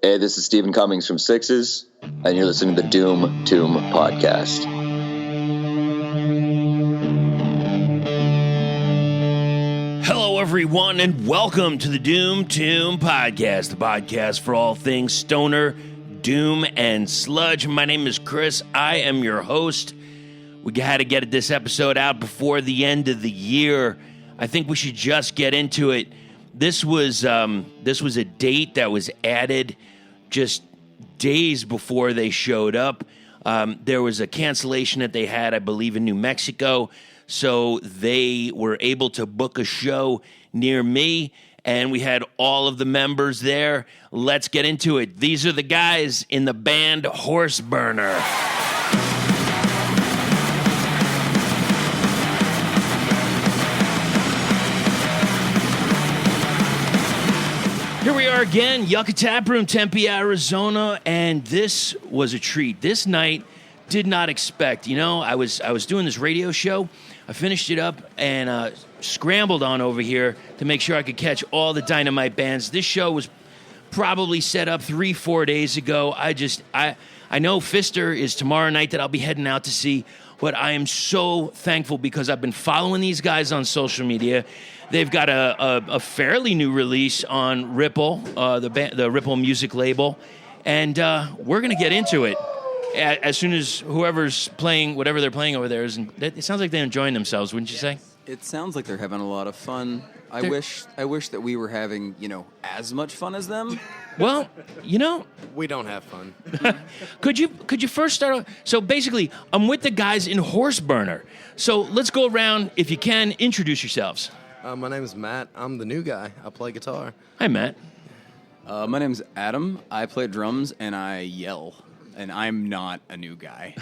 Hey, this is Stephen Cummings from Sixes, and you're listening to the Doom Tomb Podcast. Hello, everyone, and welcome to the Doom Tomb Podcast, the podcast for all things stoner, doom, and sludge. My name is Chris. I am your host. We had to get this episode out before the end of the year. I think we should just get into it. This was a date that was added just days before they showed up. There was a cancellation that they had, I believe, in New Mexico, so they were able to book a show near me, and we had all of the members there. Let's get into it. These are the guys in the band Horseburner. Here we are again, Yucca Tap Room, Tempe, Arizona, and this was a treat. This night, did not expect. You know, I was doing this radio show. I finished it up and scrambled on over here to make sure I could catch all the Dynamite bands. This show was probably set up 3-4 days ago. I know Fister is tomorrow night that I'll be heading out to see, but I am so thankful because I've been following these guys on social media. They've got a fairly new release on Ripple, the Ripple music label, and we're going to get into it as soon as whoever's playing, whatever they're playing over there is. It sounds like they're enjoying themselves, wouldn't you say? It sounds like they're having a lot of fun. I wish that we were having, as much fun as them. Well, we don't have fun. Could you first start off? So basically, I'm with the guys in Horseburner. So let's go around, if you can, introduce yourselves. My name is Matt. I'm the new guy. I play guitar. Hi, Matt. My name's Adam. I play drums and I yell, and I'm not a new guy.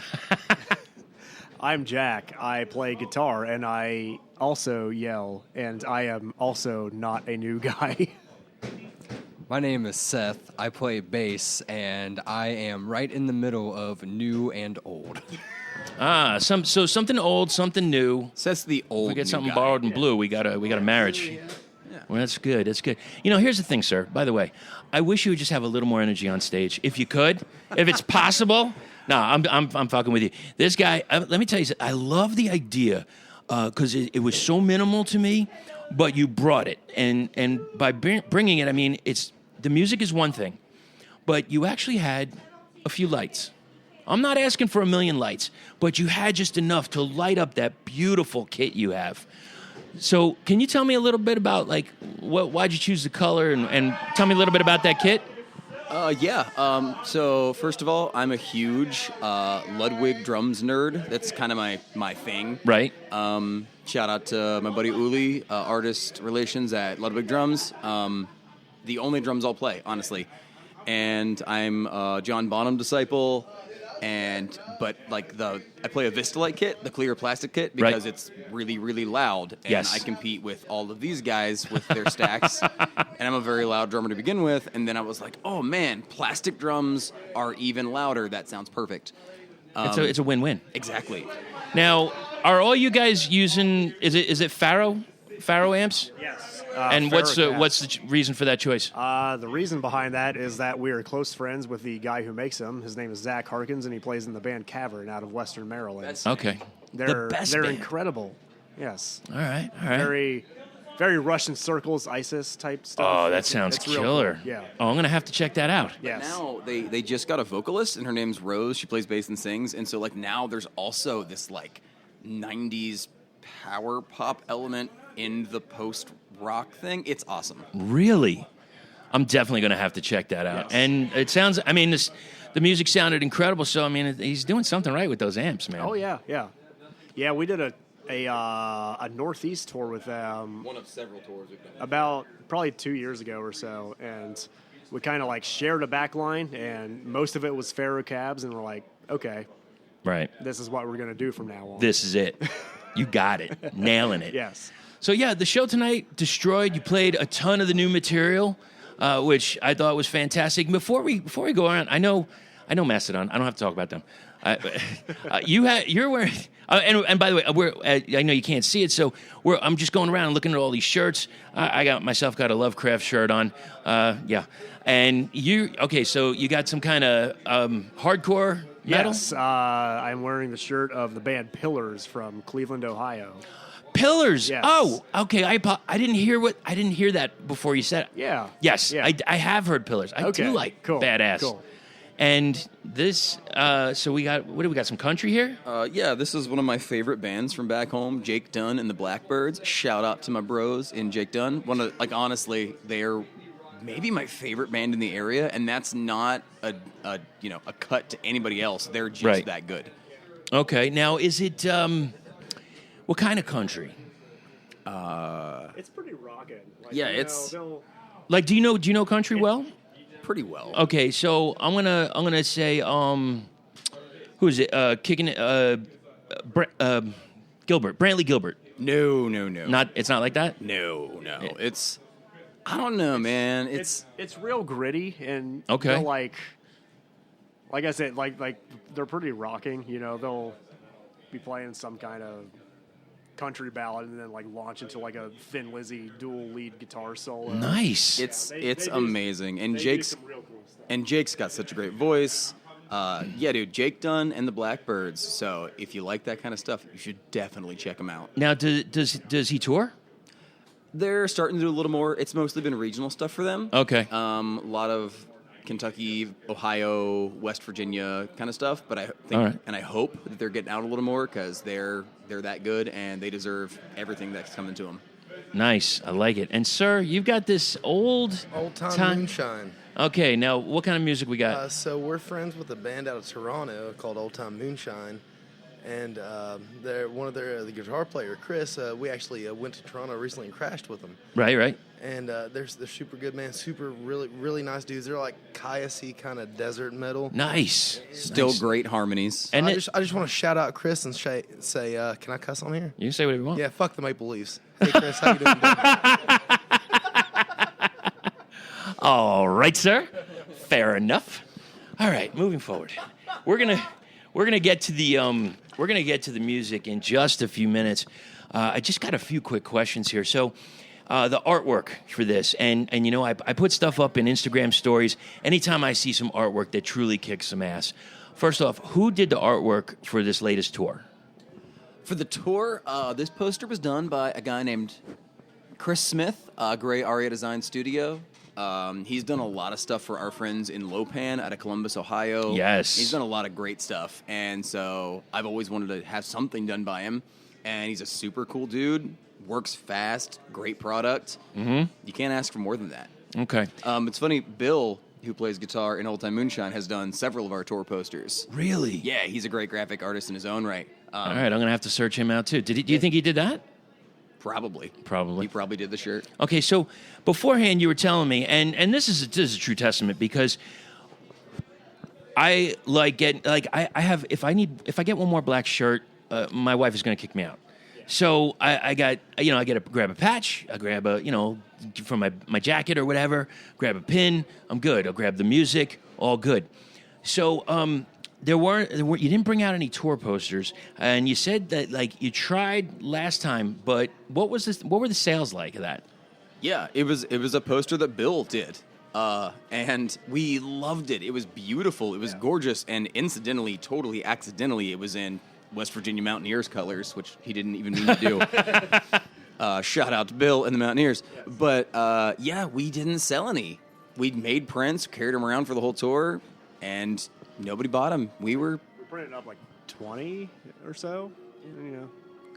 I'm Jack. I play guitar and I also yell, and I am also not a new guy. My name is Seth. I play bass, and I am right in the middle of new and old. So something old, something new. Seth's the old. We get new something guy. borrowed and blue. We got a marriage. Yeah. Well, that's good. That's good. Here's the thing, sir. By the way, I wish you would just have a little more energy on stage, if you could, if it's possible. No, I'm fucking with you. This guy. Let me tell you, I love the idea because it was so minimal to me, but you brought it, and by bringing it, I mean the music is one thing, but you actually had a few lights. I'm not asking for a million lights, but you had just enough to light up that beautiful kit you have. So can you tell me a little bit about, why'd you choose the color, and tell me a little bit about that kit? So first of all, I'm a huge Ludwig Drums nerd. That's kind of my thing. Right. Shout out to my buddy Uli, artist relations at Ludwig Drums. The only drums I'll play, honestly. And I'm a Jon Bonham disciple. But I play a Vistalite kit, the clear plastic kit, because it's really, really loud. And yes. I compete with all of these guys with their stacks. And I'm a very loud drummer to begin with. And then I was like, oh man, plastic drums are even louder. That sounds perfect. It's a win-win. Exactly. Now, are all you guys using? Is it Faro amps? Yes. And what's the reason for that choice? The reason behind that is that we are close friends with the guy who makes them. His name is Zach Harkins, and he plays in the band Cavern out of Western Maryland. Okay. They're best they're band. incredible. Yes. All right. Very, very Russian circles, ISIS type stuff. Oh, that sounds it's real killer. cool. Yeah. Oh, I'm gonna have to check that out. Yes. Now they just got a vocalist, and her name's Rose. She plays bass and sings. And so now there's also this 90s power pop element in the post-rock thing. It's awesome. Really? I'm definitely going to have to check that out. Yes. And it sounds, the music sounded incredible, so, he's doing something right with those amps, man. Oh, yeah. Yeah, we did a Northeast tour with them. One of several tours we've done. About probably 2 years ago or so, and we kind of shared a back line, and most of it was Faro cabs, and we're like, okay, Right. this is what we're going to do from now on. This is it. You got it. Nailing it. Yes. So, yeah, the show tonight, Destroyed, you played a ton of the new material, which I thought was fantastic. Before we go on, I know Mastodon. I don't have to talk about them. You're wearing. And by the way, I know you can't see it, so I'm just going around and looking at all these shirts. I got a Lovecraft shirt on. Yeah, and so you got some kind of hardcore metal? Yes, I'm wearing the shirt of the band Pillars from Cleveland, Ohio. Pillars. Yes. Oh, okay. I didn't hear that before you said it. Yeah. Yes, Yeah. I have heard Pillars. I do like Badass. Cool. And this, so we got, what do we got? Some country here? Yeah, this is one of my favorite bands from back home, Jake Dunn and the Blackbirds. Shout out to my bros in Jake Dunn. Honestly, they're maybe my favorite band in the area, and that's not a cut to anybody else. They're just that good. Okay, now is it what kind of country? It's pretty rockin'. Like, do you know country well? Pretty well. Okay, so I'm gonna say who is it? Kicking it? Gilbert, Brantley Gilbert. No. It's not like that. No. It's I don't know, man. It's real gritty and Okay. they'll like I said, like they're pretty rocking. They'll be playing some kind of country ballad and then like launch into like a Thin Lizzy dual lead guitar solo. Nice. It's They amazing, and do Jake's some real cool stuff. and Jake's got such a great voice. Yeah, dude, Jake Dunn and the Blackbirds. So if you like that kind of stuff, you should definitely check them out. Now, does he tour? They're starting to do a little more. It's mostly been regional stuff for them. Okay. A lot of Kentucky, Ohio, West Virginia kind of stuff. But I think All right. and I hope that they're getting out a little more because they're that good and they deserve everything that's coming to them. Nice. I like it. And sir, you've got this old Time Moonshine. Okay. Now, what kind of music we got? So we're friends with a band out of Toronto called Old Time Moonshine, and the guitar player Chris. We actually went to Toronto recently and crashed with them. Right. And they're super good, man. Super, really, really nice dudes. They're like Kayasi kind of desert metal. Nice. Still Nice. great harmonies. And I just want to shout out Chris and say, can I cuss on here? You can say whatever you want. Yeah, fuck the Maple Leafs. Hey, Chris, how you doing? Bud? All right, sir. Fair enough. All right, moving forward. We're gonna get to the music in just a few minutes. I just got a few quick questions here. So, the artwork for this, and I put stuff up in Instagram stories anytime I see some artwork that truly kicks some ass. First off, who did the artwork for this latest tour? For the tour, this poster was done by a guy named Chris Smith, Gray Aria Design Studio. He's done a lot of stuff for our friends in Lopan out of Columbus, Ohio. Yes. He's done a lot of great stuff. And so I've always wanted to have something done by him. And he's a super cool dude, works fast, great product. Mm-hmm. You can't ask for more than that. Okay. It's funny, Bill, who plays guitar in Old Time Moonshine, has done several of our tour posters. Really? Yeah, he's a great graphic artist in his own right. All right, I'm going to have to search him out, too. Do you think he did that? Probably. Probably. He probably did the shirt. Okay, so beforehand you were telling me, and this is a true testament because I like I have if I get one more black shirt, my wife is going to kick me out. So I got grab a patch, I grab from my jacket or whatever, grab a pin, I'm good. I'll grab the music, all good. So you didn't bring out any tour posters, and you said that like you tried last time, but what were the sales like of that? Yeah, it was a poster that Bill did, and we loved it. It was beautiful. It was gorgeous, and incidentally, totally accidentally, it was in West Virginia Mountaineers colors, which he didn't even mean to do. Shout out to Bill and the Mountaineers. But we didn't sell any. We made prints, carried them around for the whole tour, and nobody bought them. We printed up like 20 or so.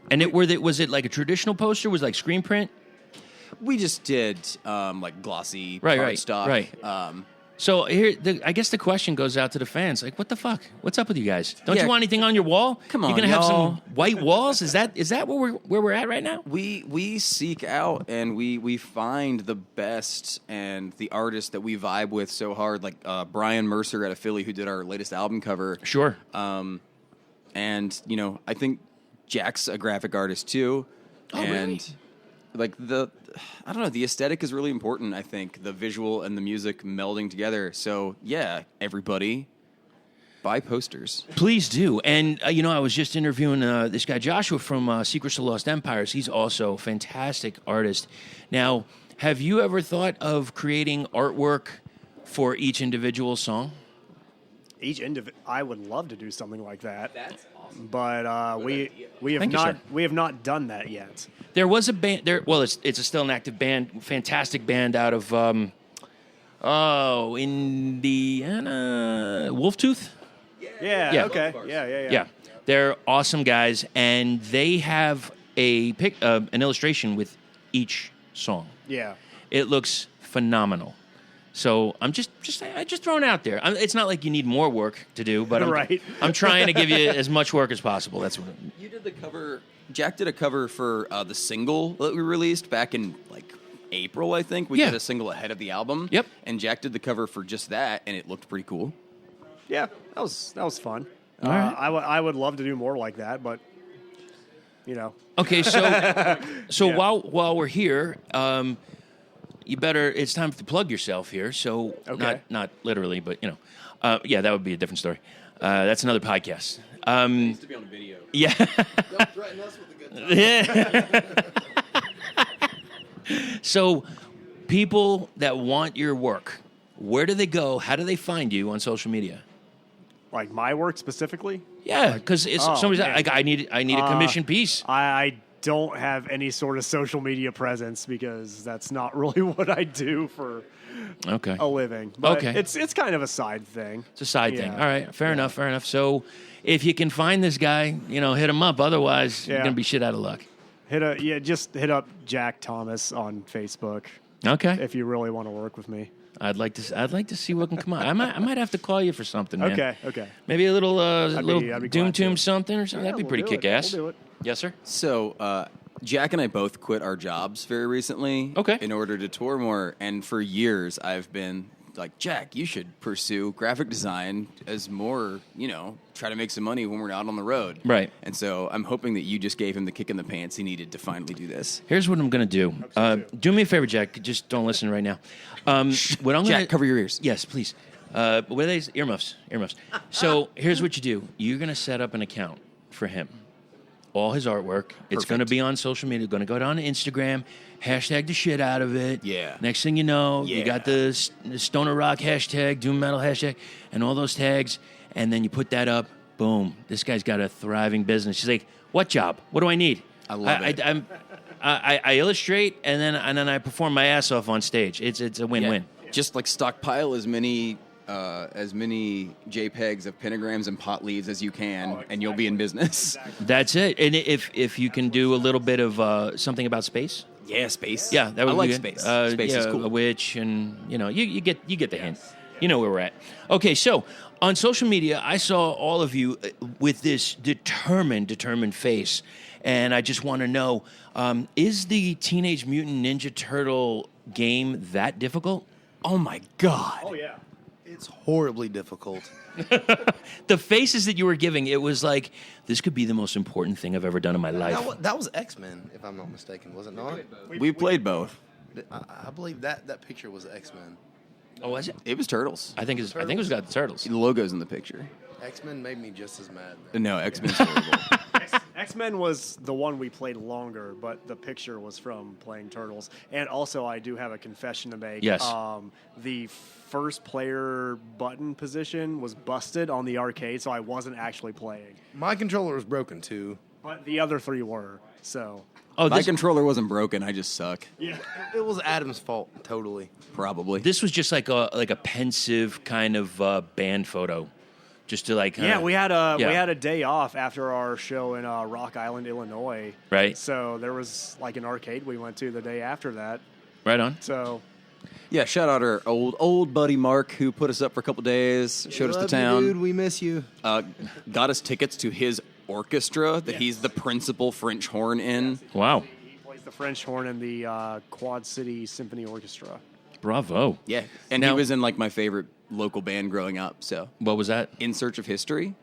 And was it like a traditional poster? Was it like screen print? We just did like glossy Right, cardstock. right. So here, I guess the question goes out to the fans: like, what the fuck? What's up with you guys? Don't you want anything on your wall? Come on, you're gonna have y'all. some white walls? Is that where we're at right now? We seek out and we find the best and the artists that we vibe with so hard, like Brian Mercer out of Philly, who did our latest album cover. Sure. And I think Jack's a graphic artist too. Oh, and really? Like the aesthetic is really important. I think the visual and the music melding together. So yeah, everybody. buy posters. Please do. And, I was just interviewing this guy, Joshua, from Secrets of Lost Empires. He's also a fantastic artist. Now, have you ever thought of creating artwork for each individual song? I would love to do something like that. That's awesome. But we have not done that yet. There was a band there. Well, it's still an active band, fantastic band out of Indiana, Wolftooth. Yeah. Okay. Wolf Yeah. They're awesome guys, and they have an illustration with each song. Yeah. It looks phenomenal. So I'm just throwing it out there. It's not like you need more work to do, but Right. I'm trying to give you as much work as possible. That's what. You did the cover. Jack did a cover for the single that we released back in like April, I think. We did a single ahead of the album. Yep. And Jack did the cover for just that, and it looked pretty cool. Yeah. That was fun. All right. I would love to do more like that, but Okay, so while we're here, you better. It's time to plug yourself here. So Okay. not literally, but that would be a different story. That's another podcast. Needs to be on video. Yeah. Don't threaten us with a good time. So, people that want your work, where do they go? How do they find you on social media? like my work specifically. Yeah, because somebody's man. like, I need a commission piece. I don't have any sort of social media presence because that's not really what I do for Okay. a living. But Okay. it's kind of a side thing. It's a side thing. Yeah. All right, fair enough. So if you can find this guy, hit him up. Otherwise, you're Yeah. gonna be shit out of luck. Just hit up Jack Thomas on Facebook Okay. if you really want to work with me. I'd like to see what can come out. I might have to call you for something, man. Okay. Maybe a little I'd be Doom glad to. Tomb something or something. Yeah, That'd be we'll pretty do it. kick ass. We'll do it. Yes, sir. So, Jack and I both quit our jobs very recently. Okay. In order to tour more. And for years, I've been like, Jack, you should pursue graphic design as more, try to make some money when we're out on the road. Right. And so I'm hoping that you just gave him the kick in the pants he needed to finally do this. Here's what I'm gonna do. Do me a favor, Jack. Just don't listen right now. What I'm gonna Jack, cover your ears. Yes, please. What are these? Earmuffs. So here's what you do. You're going to set up an account for him. All his artwork. It's going to be on social media. Going to go down to Instagram. Hashtag the shit out of it. Yeah. Next thing you know, you Yeah. got the Stoner Rock hashtag, Doom Metal hashtag, and all those tags. And then you put that up. Boom. This guy's got a thriving business. She's like, what job? What do I need? I love it. I illustrate and then I perform my ass off on stage. It's a win-win. Yeah. Just like stockpile as many JPEGs of pentagrams and pot leaves as you can, and you'll be in business. That's it. And if you can do a little bit of something about space, Yeah, space. yeah, that would I like be good. space. Space is cool. A witch, and you get the hint. You know where we're at. Okay, so on social media, I saw all of you with this determined face, and I just want to know: is the Teenage Mutant Ninja Turtle game that difficult? Oh my god. Oh yeah. It's horribly difficult. The faces that you were giving, it was like, this could be the most important thing I've ever done in my life. That was X-Men, if I'm not mistaken, was it not? We played both. I believe that picture was X-Men. Oh, was it? It was turtles. I think it was got the turtles. The logo's in the picture. X-Men made me just as mad. Man. No, X-Men's terrible. X-Men was the one we played longer, but the picture was from playing Turtles. And also, I do have a confession to make. Yes. The first player button position was busted on the arcade, so I wasn't actually playing. My controller was broken too. But the other three were, so... Oh, My this, controller wasn't broken. I just suck. Yeah. It was Adam's fault, totally. Probably. this was just like a pensive kind of band photo, just to like. Yeah, we had yeah. a day off after our show in Rock Island, Illinois. Right. So there was like an arcade we went to the day after that. Right on. So Yeah, shout out our old buddy Mark, who put us up for a couple days, showed us the town. Dude, we miss you. Got us tickets to his orchestra that he's the principal French horn in. Wow. he plays the French horn in the Quad City Symphony Orchestra. Bravo. Yeah, and Now- he was in like my favorite local band growing up. So, What was that? In Search of History,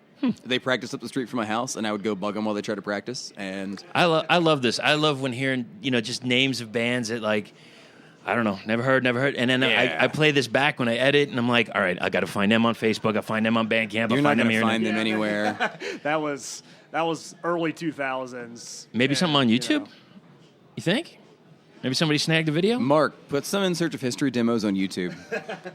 they practiced up the street from my house, and I would go bug them while they tried to practice. And I love this. I love when hearing just names of bands that like I don't know. Never heard. And then I play this back when I edit, and I'm like, all right, I got to find them on Facebook. I find them on Bandcamp. You're not going to to find them anywhere. That was early 2000s. Maybe something on YouTube? You know. You think? Maybe somebody snagged the video? Mark, put some In Search of History demos on YouTube.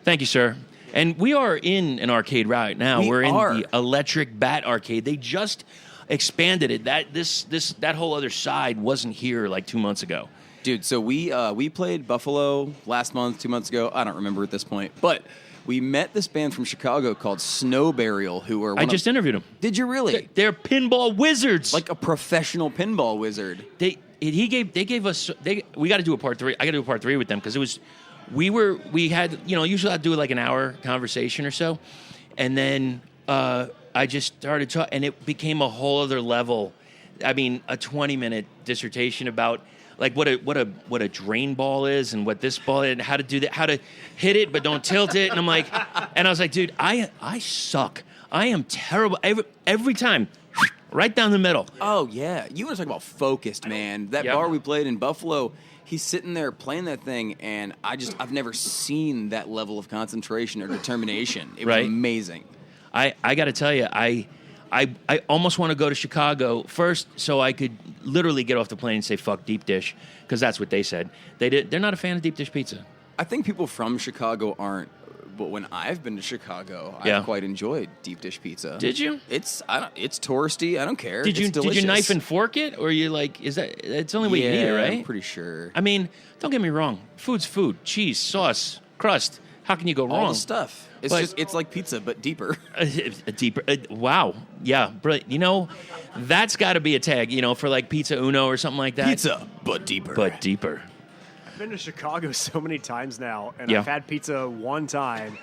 Thank you, sir. And we are in an arcade right now. We're in the Electric Bat Arcade. They just expanded it. That whole other side wasn't here like 2 months ago. Dude, so we played Buffalo last month, 2 months ago. I don't remember at this point. But we met this band from Chicago called Snow Burial, who were... I just interviewed them. Did you really? They're pinball wizards. Like a professional pinball wizard. We got to do a part 3. I got to do a part 3 with them because we had, usually I'd do like an hour conversation or so. And then I just started talking, and it became a whole other level. I mean, a 20-minute dissertation about like what a drain ball is and what this ball is and how to do that, how to hit it but don't tilt it. And I'm like, and I was like, dude, I suck. I am terrible every time. Right down the middle. Oh, yeah. You want to talk about focused, man. That bar we played in Buffalo, he's sitting there playing that thing, and I've never seen that level of concentration or determination. It was amazing. I got to tell you, I almost want to go to Chicago first so I could literally get off the plane and say, fuck deep dish, because that's what they said. They're not a fan of deep dish pizza. I think people from Chicago aren't. But when I've been to Chicago, I've quite enjoyed deep dish pizza. Did you? It's touristy. I don't care. Did you knife and fork it, or you like? Is that it's the only way you eat it, right? I'm pretty sure. I mean, don't get me wrong. Food's food. Cheese, sauce, crust. How can you go wrong? All the stuff. It's like pizza, but deeper. Deeper. Wow. Yeah. But that's got to be a tag. For like Pizza Uno or something like that. Pizza, but deeper. But deeper. I've been to Chicago so many times now, and I've had pizza one time,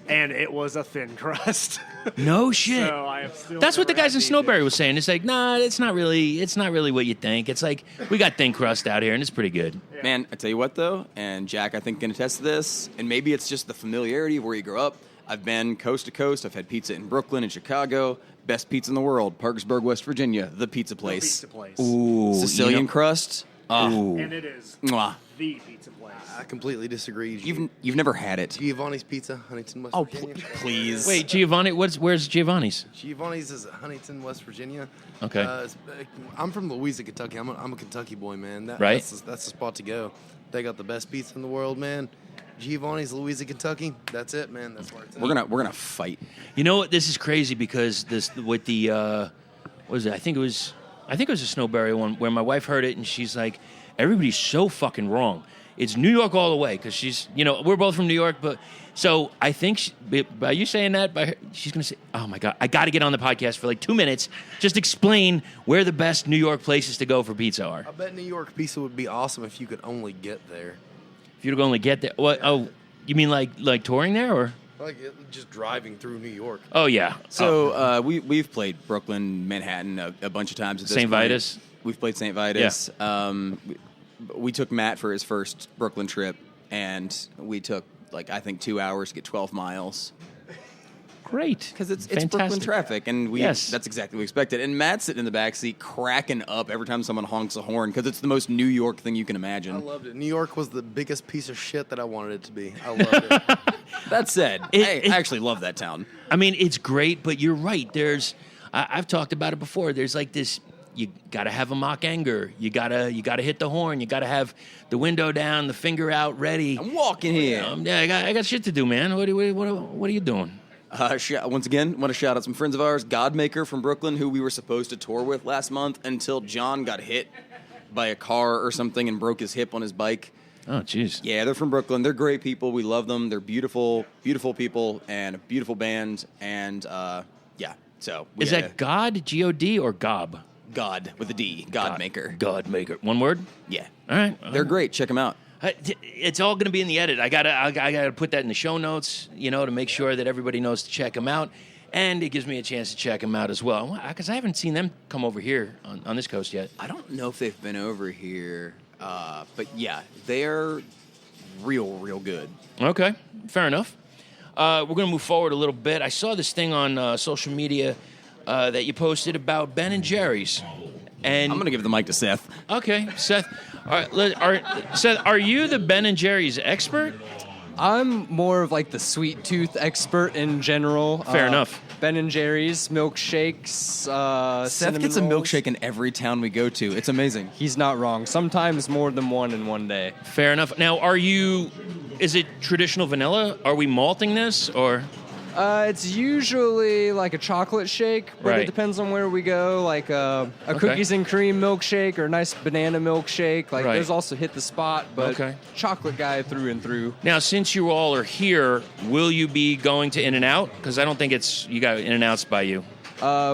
and it was a thin crust. No shit. So I have still That's what the guys in never had Snowberry was saying. It's like, nah, it's not really what you think. It's like we got thin crust out here, and it's pretty good. Yeah. Man, I tell you what though, and Jack, I think can attest to this, and maybe it's just the familiarity of where you grow up. I've been coast to coast. I've had pizza in Brooklyn and Chicago. Best pizza in the world, Parkersburg, West Virginia, the pizza place. Ooh, Sicilian crust. Ooh. And it is Mwah. the pizza place. I completely disagree. You've never had it. Giovanni's Pizza, Huntington, West Virginia. Please. Wait, Giovanni. Where's Giovanni's? Giovanni's is Huntington, West Virginia. Okay. I'm from Louisa, Kentucky. I'm a Kentucky boy, man. Right. That's the spot to go. They got the best pizza in the world, man. Giovanni's, Louisa, Kentucky. That's it, man. That's where it's at. We're gonna fight. You know what? This is crazy because this with the what was it? I think it was a Snowberry one where my wife heard it and she's like, everybody's so fucking wrong. It's New York all the way because she's we're both from New York, but so I think by you saying that, she's gonna say, oh my god, I got to get on the podcast for like 2 minutes, just explain where the best New York places to go for pizza are. I bet New York pizza would be awesome if you could only get there. If you could only get there, what? Oh, you mean like touring there or? Like just driving through New York. Oh yeah. So we've played Brooklyn, Manhattan a bunch of times. At this St. point. Vitus. We've played St. Vitus. Yeah. We took Matt for his first Brooklyn trip, and we took I think 2 hours to get 12 miles. Great. Because it's Fantastic. Brooklyn traffic, and Yes. that's exactly what we expected. And Matt's sitting in the back seat cracking up every time someone honks a horn because it's the most New York thing you can imagine. I loved it. New York was the biggest piece of shit that I wanted it to be. I loved it. That said, I actually love that town. I mean, it's great, but you're right. I've talked about it before. There's like this. You gotta have a mock anger. You gotta hit the horn. You gotta have the window down, the finger out, ready. I'm walking here. I got shit to do, man. What are you doing? Once again, want to shout out some friends of ours, Godmaker from Brooklyn, who we were supposed to tour with last month until John got hit by a car or something and broke his hip on his bike. Oh, jeez. Yeah, they're from Brooklyn. They're great people. We love them. They're beautiful, beautiful people and a beautiful band. And yeah, so Is that God, G-O-D, or Gob? God with a D, Godmaker. Godmaker. One word? Yeah. All right. They're great. Check them out. It's all going to be in the edit. I gotta put that in the show notes, to make sure that everybody knows to check them out, and it gives me a chance to check them out as well. Because I haven't seen them come over here on this coast yet. I don't know if they've been over here, but yeah, they're real good. Okay, fair enough. We're going to move forward a little bit. I saw this thing on social media that you posted about Ben and Jerry's, And I'm going to give the mic to Seth. Okay, Seth. Seth, are you the Ben and Jerry's expert? I'm more of like the sweet tooth expert in general. Fair enough. Ben and Jerry's milkshakes. Seth gets a milkshake in every town we go to. It's amazing. He's not wrong. Sometimes more than one in one day. Fair enough. Now, is it traditional vanilla? Are we malting this, or? It's usually like a chocolate shake, but Right. it depends on where we go. Like a cookies and cream milkshake or a nice banana milkshake. Like Right. those also hit the spot, but Okay. chocolate guy through and through. Now, since you all are here, will you be going to In-N-Out? Because I don't think you got In-N-Outs by you.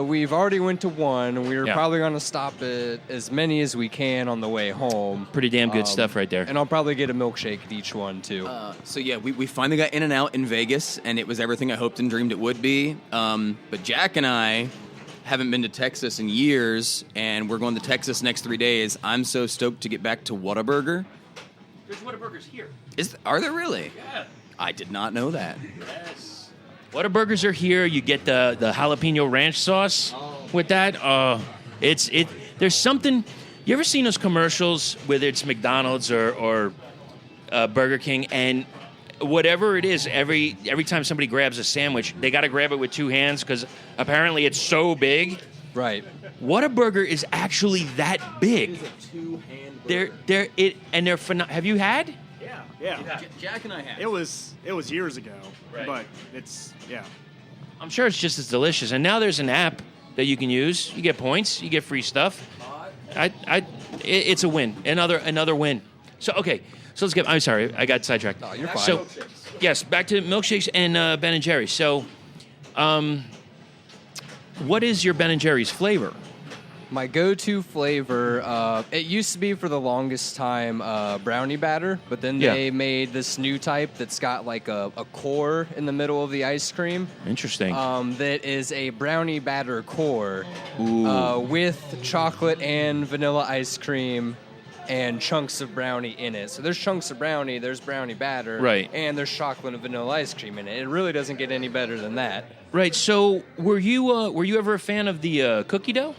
We've already went to one, and we're Yeah. probably going to stop at as many as we can on the way home. Pretty damn good stuff right there. And I'll probably get a milkshake at each one, too. So yeah, we finally got In-N-Out in Vegas, and it was everything I hoped and dreamed it would be. But Jack and I haven't been to Texas in years, and we're going to Texas next 3 days. I'm so stoked to get back to Whataburger. There's Whataburgers here. Are there really? Yeah. I did not know that. Yes. Whataburgers are here. You get the jalapeno ranch sauce with that. There's something. You ever seen those commercials, whether it's McDonald's or Burger King, and whatever it is, every time somebody grabs a sandwich, they got to grab it with two hands because apparently it's so big. Right. Whataburger is actually that big. They're have you had? Yeah. Jack and I have. It was years ago, Right. but it's I'm sure it's just as delicious. And now there's an app that you can use. You get points. You get free stuff. It's a win. Another win. So okay. So let's get. I'm sorry, I got sidetracked. Oh, you're fine. So yes, back to milkshakes and Ben and Jerry's. So, what is your Ben and Jerry's flavor? My go-to flavor, it used to be for the longest time brownie batter, but then they made this new type that's got like a core in the middle of the ice cream. Interesting. That is a brownie batter core Ooh. with chocolate and vanilla ice cream and chunks of brownie in it. So there's chunks of brownie, there's brownie batter, Right. and there's chocolate and vanilla ice cream in it. It really doesn't get any better than that. Right. So were you ever a fan of the cookie dough?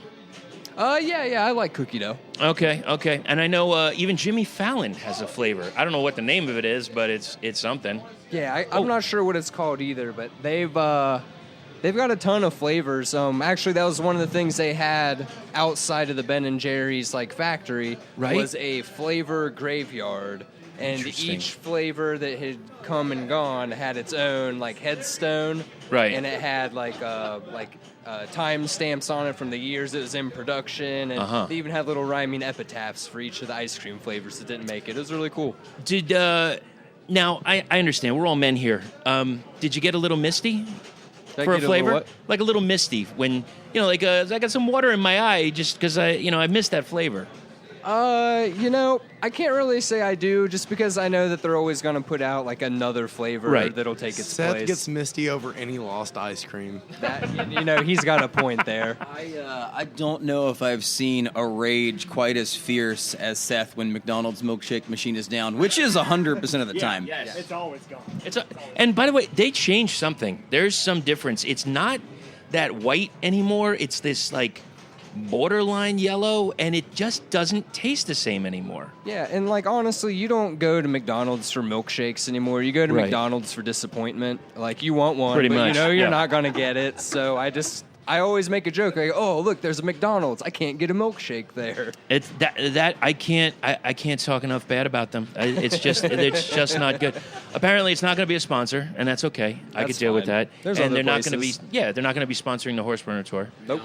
Yeah, I like cookie dough. Okay. And I know even Jimmy Fallon has a flavor. I don't know what the name of it is, but it's something. Yeah, I'm not sure what it's called either, but they've got a ton of flavors. Actually, that was one of the things they had outside of the Ben and Jerry's factory. Right. Was a flavor graveyard, and Interesting. each flavor that had come and gone had its own headstone. Right. And it had time stamps on it from the years it was in production, and they even had little rhyming epitaphs for each of the ice cream flavors that didn't make it. It was really cool. Did now I understand we're all men here. Did you get a little misty Did I for a get a flavor? little what? Like a little misty when I got some water in my eye just because I missed that flavor. I can't really say I do, just because I know that they're always going to put out another flavor Right. that'll take its Seth place. gets misty over any lost ice cream. He's got a point there. I don't know if I've seen a rage quite as fierce as Seth when McDonald's milkshake machine is down, which is 100% of the time. Yes. it's always gone. And by the way, they changed something. There's some difference. It's not that white anymore. It's this borderline yellow, and it just doesn't taste the same anymore. Yeah, and honestly, you don't go to McDonald's for milkshakes anymore. You go to Right. McDonald's for disappointment. You want one, Pretty but much, you're yeah. not going to get it. So I always make a joke. Oh, look, there's a McDonald's. I can't get a milkshake there. It's that I can't talk enough bad about them. It's just not good. Apparently, it's not going to be a sponsor, and that's okay. I That's could deal with fine. that. There's and other they're not going to be. places. Yeah, they're not going to be sponsoring the Horseburner tour. Nope.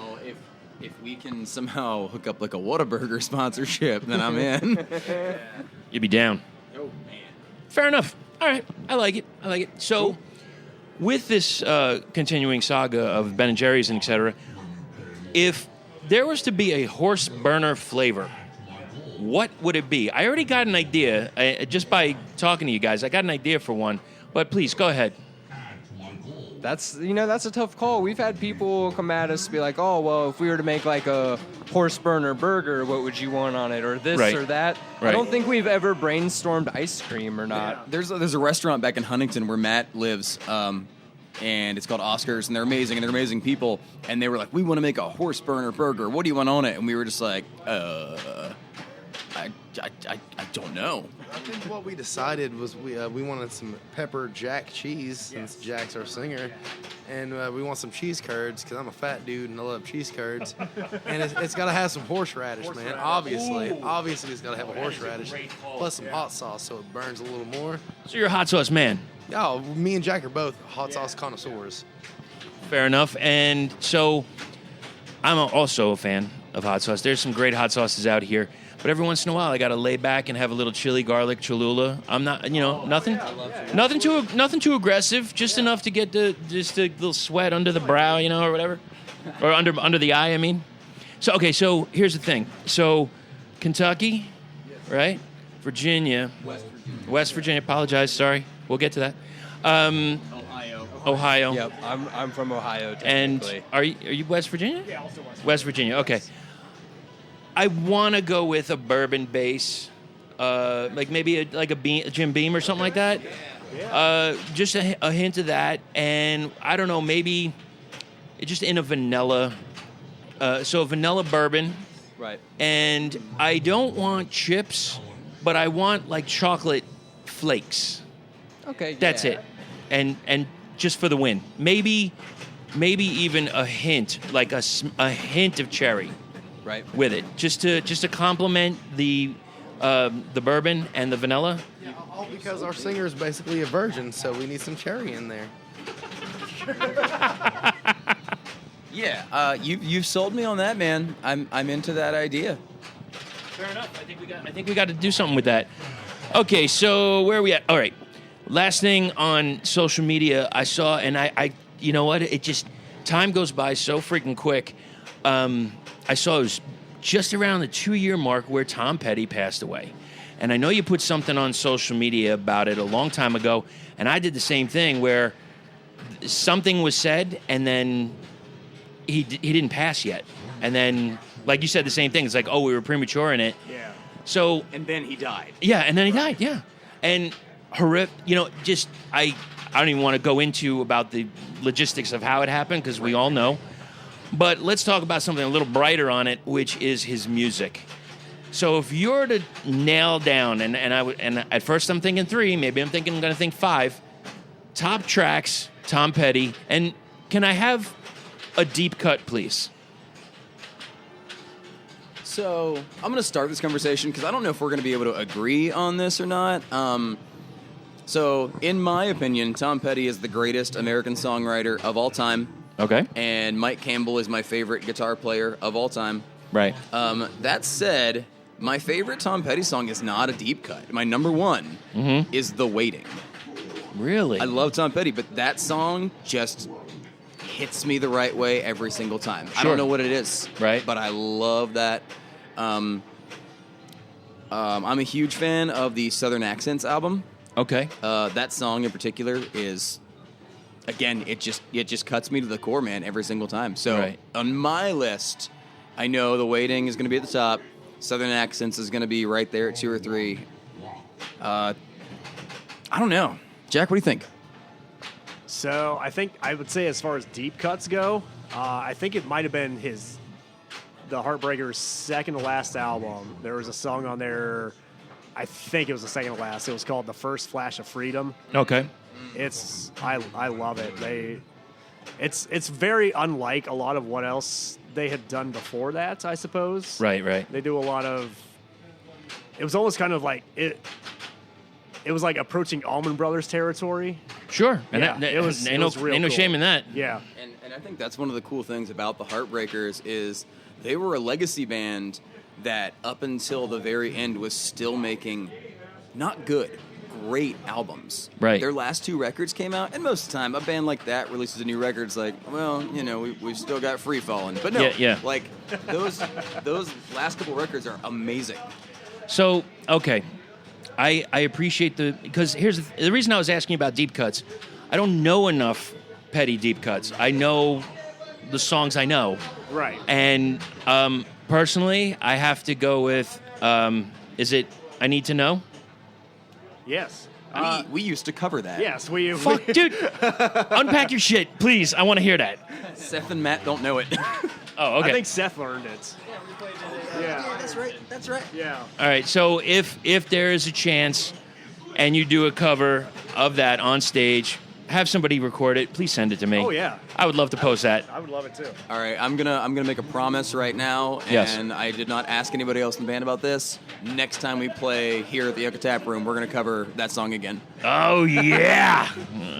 If we can somehow hook up a Whataburger sponsorship, then I'm in. You'd be down. Oh man. Fair enough. All right, I like it. So, with this continuing saga of Ben and Jerry's and etc., if there was to be a Horseburner flavor, what would it be? I already got an idea just by talking to you guys. I got an idea for one, but please go ahead. That's a tough call. We've had people come at us be like, "Oh, well, if we were to make a Horseburner burger, what would you want on it, or this Right. or that?" Right. I don't think we've ever brainstormed ice cream or not. There's a restaurant back in Huntington where Matt lives and it's called Oscars, and they're amazing people. And they were like, we want to make a Horseburner burger. What do you want on it? And we were just like, I don't know. I think what we decided was we wanted some pepper jack cheese, since Jack's our singer, and we want some cheese curds because I'm a fat dude and I love cheese curds, and it's got to have some horseradish, man. Obviously, it's got to have a horseradish plus some hot sauce so it burns a little more. So you're a hot sauce man. Yeah, me and Jack are both hot sauce connoisseurs. Fair enough. And so I'm also a fan of hot sauce. There's some great hot sauces out here. But every once in a while, I got to lay back and have a little chili garlic Cholula. I'm not, nothing too aggressive. Just enough to get the little sweat under the brow, or whatever, or under the eye. I mean. So here's the thing. So Kentucky, right? Virginia, West Virginia. Apologize, sorry. We'll get to that. Ohio. Yep, I'm from Ohio. And are you West Virginia? Yeah, also West Virginia. Okay. I want to go with a bourbon base, like maybe a Jim Beam or something like that. Just a hint of that, and I don't know, maybe just in a vanilla. So a vanilla bourbon. Right. And I don't want chips, but I want like chocolate flakes. Okay. That's it, and just for the win. Maybe even a hint, like a hint of cherry. Right. With it, just to complement the bourbon and the vanilla. Yeah, all because our singer is basically a virgin, so we need some cherry in there. Yeah, you've sold me on that, man. I'm into that idea. Fair enough. I think we got to do something with that. Okay, so where are we at? All right. Last thing on social media, I saw, and I you know what? It just time goes by so freaking quick. I saw it was just around the 2-year mark where Tom Petty passed away. And I know you put something on social media about it a long time ago, and I did the same thing where something was said, and then he didn't pass yet. And then, like you said, the same thing. It's like, oh, we were premature in it. Yeah. So... And then he died. Yeah, and then he died, yeah. And horrific, just, I don't even want to go into about the logistics of how it happened, because we all know. But let's talk about something a little brighter on it, which is his music. So if you're to nail down, and at first I'm thinking 3, maybe I'm going to think 5, top tracks, Tom Petty, and can I have a deep cut, please? So I'm going to start this conversation because I don't know if we're going to be able to agree on this or not. So in my opinion, Tom Petty is the greatest American songwriter of all time. Okay. And Mike Campbell is my favorite guitar player of all time. Right. That said, my favorite Tom Petty song is not a deep cut. My number 1 is The Waiting. Really? I love Tom Petty, but that song just hits me the right way every single time. Sure. I don't know what it is. Right. But I love that. I'm a huge fan of the Southern Accents album. Okay. That song in particular is... Again, it just cuts me to the core, man, every single time. So on my list, I know The Waiting is going to be at the top. Southern Accents is going to be right there at 2 or 3. I don't know. Jack, what do you think? So I would say as far as deep cuts go, I think it might have been the Heartbreakers' second to last album. There was a song on there, I think it was the second to last. It was called The First Flash of Freedom. Okay. I love it. It's very unlike a lot of what else they had done before that, I suppose. Right. They do a lot of. It was almost kind of like it. It was like approaching Allman Brothers territory. Sure. And yeah, it was ain't no shame in that. Yeah. And I think that's one of the cool things about the Heartbreakers is they were a legacy band that up until the very end was still making not good, great albums. Right. Their last 2 records came out, and most of the time, a band like that releases a new record. It's like, well, we've still got Free Fallin'. But no, like those last couple records are amazing. So, okay. I appreciate because here's the reason I was asking about deep cuts. I don't know enough Petty deep cuts. I know the songs I know. Right. And personally, I have to go with, is it I Need to Know? Yes. We used to cover that. Yes, we. Fuck, dude. Unpack your shit, please. I want to hear that. Seth and Matt don't know it. Oh, okay. I think Seth learned it. Yeah, That's right. yeah. All right. So if there is a chance, and you do a cover of that on stage, have somebody record it. Please send it to me. Oh, yeah. I would love to post that. I would love it too. All right, I'm gonna make a promise right now, and Yes. I did not ask anybody else in the band about this. Next time we play here at the Yucca Tap Room, we're gonna cover that song again. Oh yeah,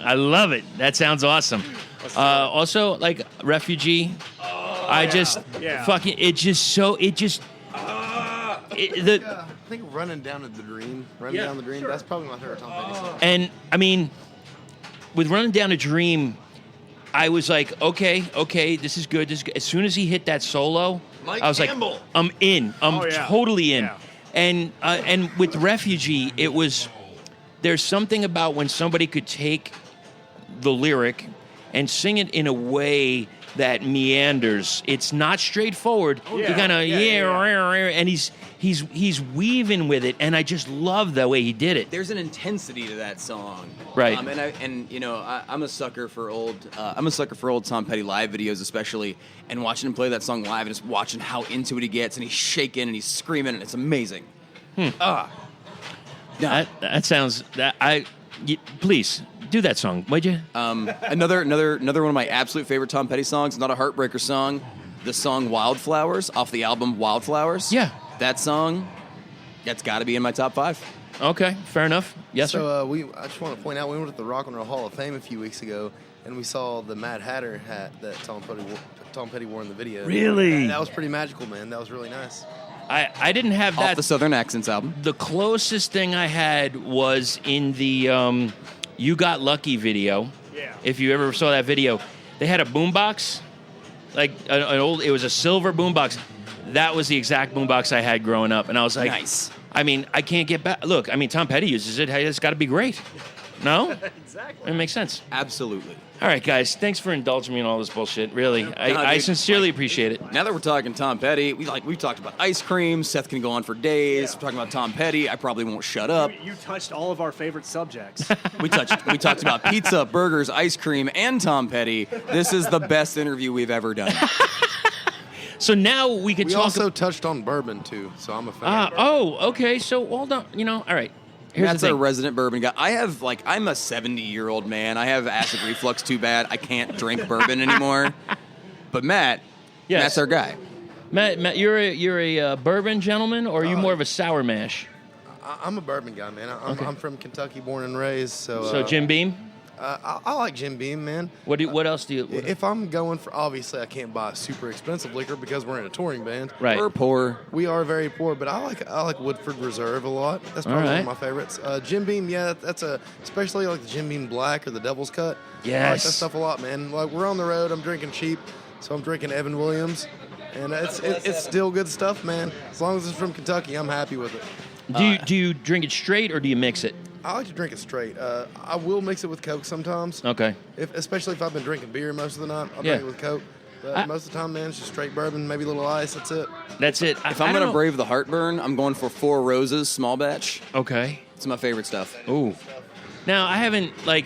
I love it. That sounds awesome. Also, like Refugee, I just Yeah. fucking I think Running Down to the Dream. Down the Dream. That's probably my favorite Tom Petty song. and I mean, with Running Down a Dream, I was like, okay, this is good. As soon as he hit that solo, I was Campbell. like, I'm in. I'm Oh, yeah. totally in. Yeah. And with Refugee, it was there's something about when somebody could take the lyric and sing it in a way that meanders. It's not straightforward. yeah. He kind of Yeah. and he's weaving with it, and I just love the way he did it. There's an intensity to that song, Right. I'm a sucker for old Tom Petty live videos, especially, and watching him play that song live and just watching how into it he gets, and he's shaking and he's screaming, and it's amazing. That sounds please do that song, would you? Another one of my absolute favorite Tom Petty songs, not a heartbreaker song, the song Wildflowers off the album Wildflowers. Yeah. That song, that's got to be in my top 5. Okay, fair enough. Yes, sir. So I just want to point out, we went to the Rock and Roll Hall of Fame a few weeks ago, and we saw the Mad Hatter hat that Tom Petty wore in the video. Really? That was pretty magical, man. That was really nice. I didn't have Off that. the Southern Accents album. The closest thing I had was in the You Got Lucky video. Yeah. If you ever saw that video, they had a boombox, like an old. It was a silver boombox. That was the exact boombox I had growing up, and I was like, Nice. I mean, I can't get back. Look, I mean, Tom Petty uses it. Hey, it's got to be great. No? Exactly. It makes sense. Absolutely. All right, guys. Thanks for indulging me in all this bullshit. Really, I dude, sincerely appreciate it. Now that we're talking Tom Petty, we've talked about ice cream. Seth can go on for days. We're talking about Tom Petty. I probably won't shut up. You touched all of our favorite subjects. We talked about pizza, burgers, ice cream, and Tom Petty. This is the best interview we've ever done. So now we can We talk. also touched on bourbon, too, so I'm a fan. Okay. So hold on. All right. Here's Matt's the a thing. resident bourbon guy. I'm a 70-year-old man. I have acid reflux too bad. I can't drink bourbon anymore. But Matt's our guy. Matt, you're a bourbon gentleman, or are you more of a sour mash? I'm a bourbon guy, man. I'm from Kentucky, born and raised. So Jim Beam. I like Jim Beam, man. What else do you? If I'm going for, obviously, I can't buy super expensive liquor because we're in a touring band. Right. We're poor. We are very poor, but I like Woodford Reserve a lot. That's probably one of my favorites. Jim Beam, yeah, that's especially like the Jim Beam Black or the Devil's Cut. I like Yes. that stuff a lot, man. Like we're on the road, I'm drinking cheap, so I'm drinking Evan Williams, and it's still good stuff, man. As long as it's from Kentucky, I'm happy with it. Do you drink it straight or do you mix it? I like to drink it straight. I will mix it with Coke sometimes. Okay. Especially if I've been drinking beer most of the night, I'll Yeah. drink it with Coke. But most of the time, man, it's just straight bourbon, maybe a little ice. That's it. That's it. If I'm going to brave the heartburn, I'm going for 4 Roses, small batch. Okay. It's my favorite stuff. Ooh. Now I haven't I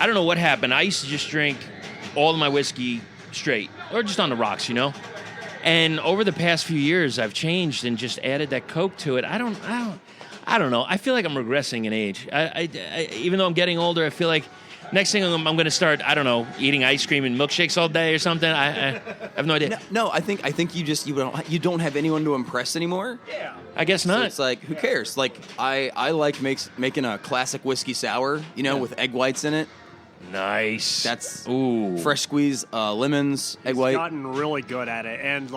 don't know what happened. I used to just drink all of my whiskey straight or just on the rocks, And over the past few years, I've changed and just added that Coke to it. I don't know. I feel like I'm regressing in age. I even though I'm getting older, I feel like next thing I'm going to start, I don't know, eating ice cream and milkshakes all day or something. I have no idea. No, I think you don't have anyone to impress anymore. Yeah. I guess So not. it's like, who cares? Like I like making a classic whiskey sour, with egg whites in it. Nice. That's ooh. fresh squeeze lemons, egg He's white. gotten really good at it, and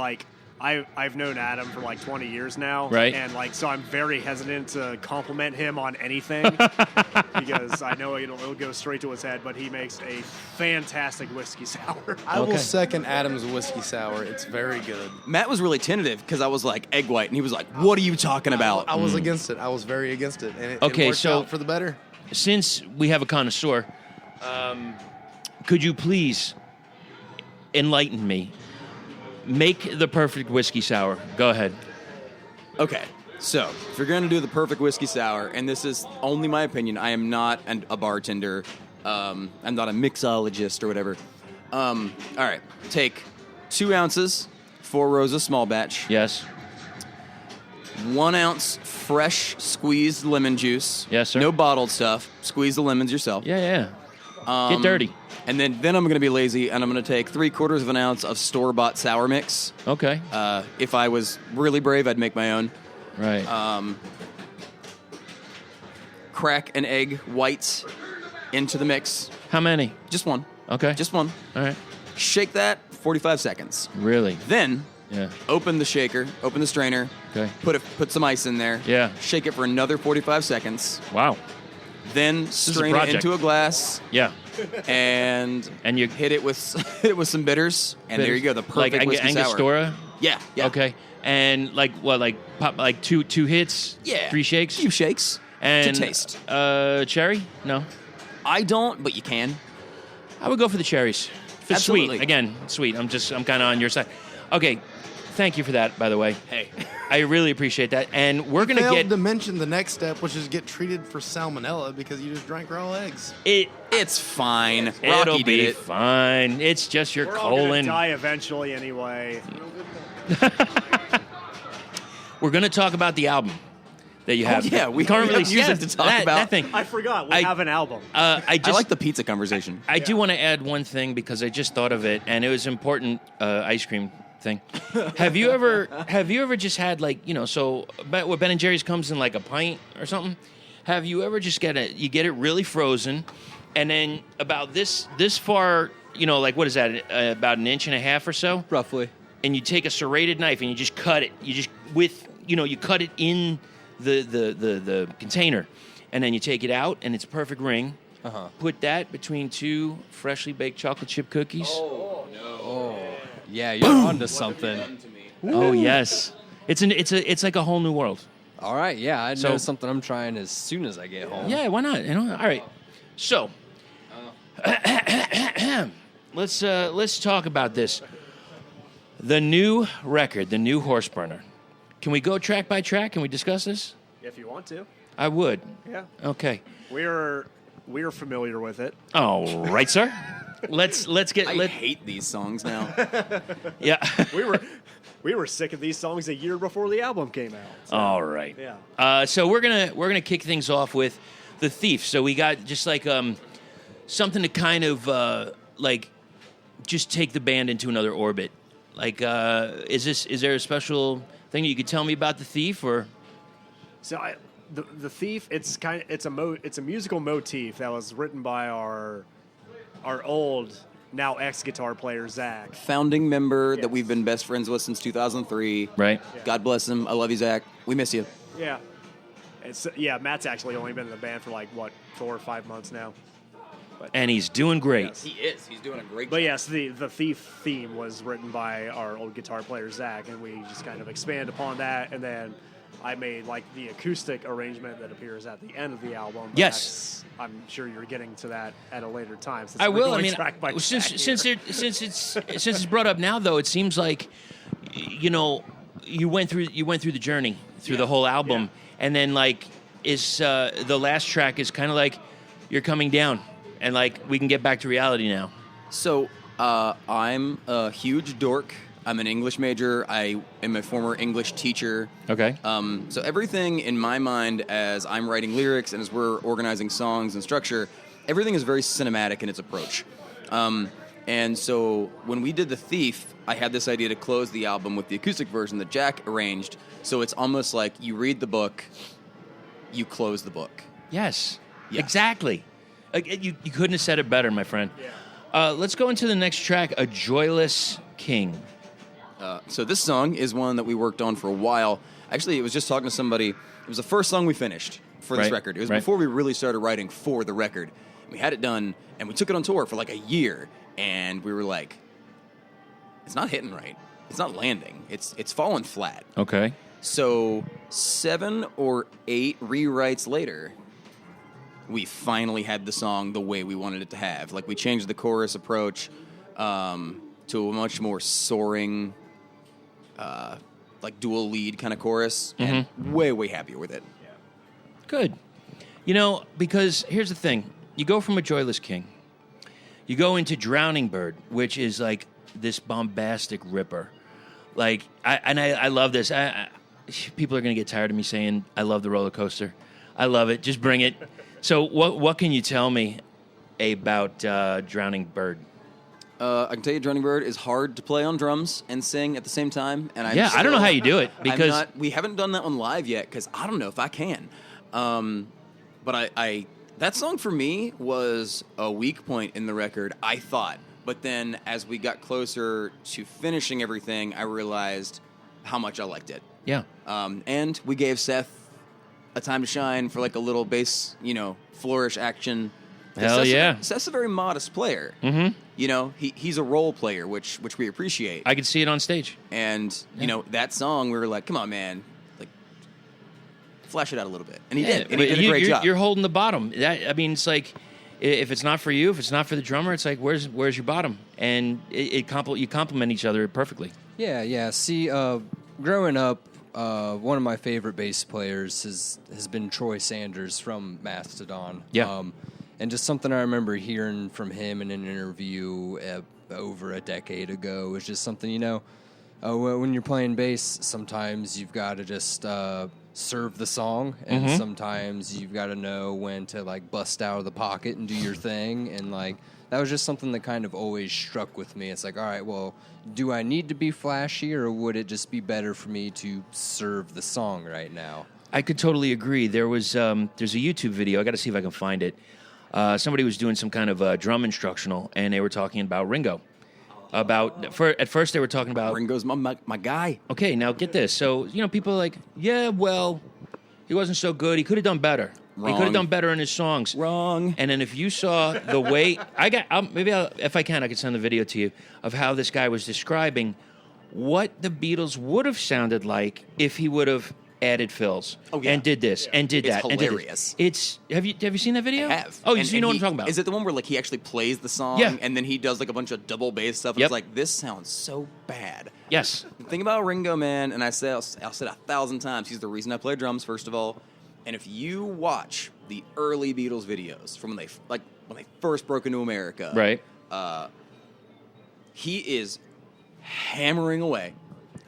I've known Adam for 20 years now, Right. And so I'm very hesitant to compliment him on anything because I know it'll go straight to his head. But he makes a fantastic whiskey sour. I will Okay. second Adam's whiskey sour. It's very good. Matt was really tentative because I was like egg white, and he was like, "What are you talking about?" I was against it. I was very against it, and it Okay, worked so- out for the better. Since we have a connoisseur, could you please enlighten me? Make the perfect whiskey sour. Go ahead. Okay, So, if you're going to do the perfect whiskey sour, and this is only my opinion, I am not a bartender. I'm not a mixologist or whatever. All right, take 2 ounces, 4 rows of small batch. Yes. 1 ounce fresh squeezed lemon juice. Yes, sir. No bottled stuff. Squeeze the lemons yourself. Yeah. Get dirty. And then I'm going to be lazy, and I'm going to take 3/4 of an ounce of store-bought sour mix. Okay. If I was really brave, I'd make my own. Right. Crack an egg white into the mix. How many? Just one. Okay. Just one. All right. Shake that 45 seconds. Really? Then Yeah. open the shaker, open the strainer. Okay. Put some ice in there. Yeah. Shake it for another 45 seconds. Wow. Then strain it project. into a glass. Yeah. And you hit it with some bitters, and there you go, the perfect like whiskey sour. Angostura. Yeah. Okay. And like what? Like pop? Like two hits? Yeah. 3 shakes? Few shakes And to taste. Cherry? No. I don't, but you can. I would go for the cherries. If it's Absolutely. sweet. Again, sweet. I'm kind of on your side. Okay. Thank you for that, by the way. Hey. I really appreciate that. And we're going to Failed get to mention the next step, which is get treated for salmonella because you just drank raw eggs. It's fine. It'll Rocky be did it. fine. It's just your We're all gonna colon. die eventually anyway. We're going to talk about the album that you have. yeah, we can't have really music to talk about. That thing. I forgot we I- have an album. I I like the pizza conversation. I do want to add one thing because I just thought of it, and it was important. Ice cream thing. Have you ever just had so what Ben and Jerry's comes in like a pint or something? Have you ever just get it really frozen, and then about this far, like what is that? About 1.5 inches or so, Roughly. and you take a serrated knife and you just cut it. You just you cut it in the container, and then you take it out, and it's a perfect ring. Uh-huh. Put that between 2 freshly baked chocolate chip cookies. Yeah, you're onto something. Oh yes, it's like a whole new world. All right, yeah, I So- know something I'm trying as soon as I get home. Yeah, why not? All right. So let's talk about this. The new record, the new Horseburner. Can we go track by track? Can we discuss this? If you want to. I would. Yeah. Okay. We're familiar with it. All right, sir. Let's get. I hate these songs now. Yeah. We were sick of these songs a year before the album came out. So, All right. Yeah. So we're gonna kick things off with The Thief. So we got just like something to kind of just take the band into another orbit. Like, is there a special thing you could tell me about The Thief, or? So the Thief, it's a musical motif that was written by our old now ex-guitar player Zach. Founding member that Yes. we've been best friends with since 2003. Right. God bless him. I love you, Zach. We miss you. Yeah. Matt's actually only been in the band for 4 or 5 months now. And he's doing great. Yes. He is. He's doing a great But yes, the Thief theme was written by our old guitar player Zach, and we just kind of expand upon that, and then I made the acoustic arrangement that appears at the end of the album. But Yes. I'm sure you're getting to that at a later time. Since I we're will. going I mean, track by track since here. it's brought up now, though, it seems like you went through the journey through the whole album, and then is the last track is kind of like you're coming down, and we can get back to reality now. So, I'm a huge dork. I'm an English major. I am a former English teacher. Okay. So everything in my mind as I'm writing lyrics and as we're organizing songs and structure, everything is very cinematic in its approach. And so when we did The Thief, I had this idea to close the album with the acoustic version that Jack arranged. So it's almost like you read the book, you close the book. Yes. Yeah. Exactly. You couldn't have said it better, my friend. Yeah. Let's go into the next track, A Joyless King. So this song is one that we worked on for a while. Actually, it was just talking to somebody. It was the first song we finished for this Right, record. It was right. before we really started writing for the record. We had it done, and we took it on tour for a year. And we were like, it's not hitting right. It's not landing. It's falling flat. Okay. So 7 or 8 rewrites later, we finally had the song the way we wanted it to have. We changed the chorus approach to a much more soaring like dual lead kind of chorus, and way happier with it. Good. You know, because here's the thing. You go from A Joyless King. You go into Drowning Bird, which is like this bombastic ripper. Like, I love this. People are going to get tired of me saying I love the roller coaster. I love it. Just bring it. So what can you tell me about Drowning Bird? I can tell you Drowning Bird is hard to play on drums and sing at the same time. And I don't know how you do it, because we haven't done that one live yet, because I don't know if I can. But I that song for me was a weak point in the record, I thought. But then as we got closer to finishing everything, I realized how much I liked it. Yeah. And we gave Seth a time to shine for like a little bass, flourish action. Hell yeah. Seth's a very modest player. Mm-hmm. He's a role player, which we appreciate. I could see it on stage. And, that song, we were like, come on, man. Like, flash it out a little bit. And he did. And he did a great job. You're holding the bottom. It's like, if it's not for you, if it's not for the drummer, it's like, where's your bottom? And you complement each other perfectly. Yeah. See, growing up, one of my favorite bass players has been Troy Sanders from Mastodon. Yeah. And just something I remember hearing from him in an interview over a decade ago was just something, when you're playing bass, sometimes you've got to just serve the song, and sometimes you've got to know when to like bust out of the pocket and do your thing. And like that was just something that kind of always struck with me. It's like, all right, well, do I need to be flashy, or would it just be better for me to serve the song right now? I could totally agree. There's a YouTube video. I got to see if I can find it. Somebody was doing some kind of drum instructional, and they were talking about Ringo. At first they were talking about Ringo's my guy. Okay, now get this. So people are like, yeah, well, he wasn't so good. He could have done better. Wrong. He could have done better in his songs. Wrong. And then if you saw the way if I can, I could send the video to you of how this guy was describing what the Beatles would have sounded like if he would have added fills and did this and did that. It's hilarious. Have you seen that video? I have. Oh, you know what I'm talking about? Is it the one where like he actually plays the song and then he does like a bunch of double bass stuff? And it's like, this sounds so bad. Yes. The thing about Ringo, man, and I'll say it 1,000 times, he's the reason I play drums, first of all. And if you watch the early Beatles videos from when they first broke into America, right? He is hammering away.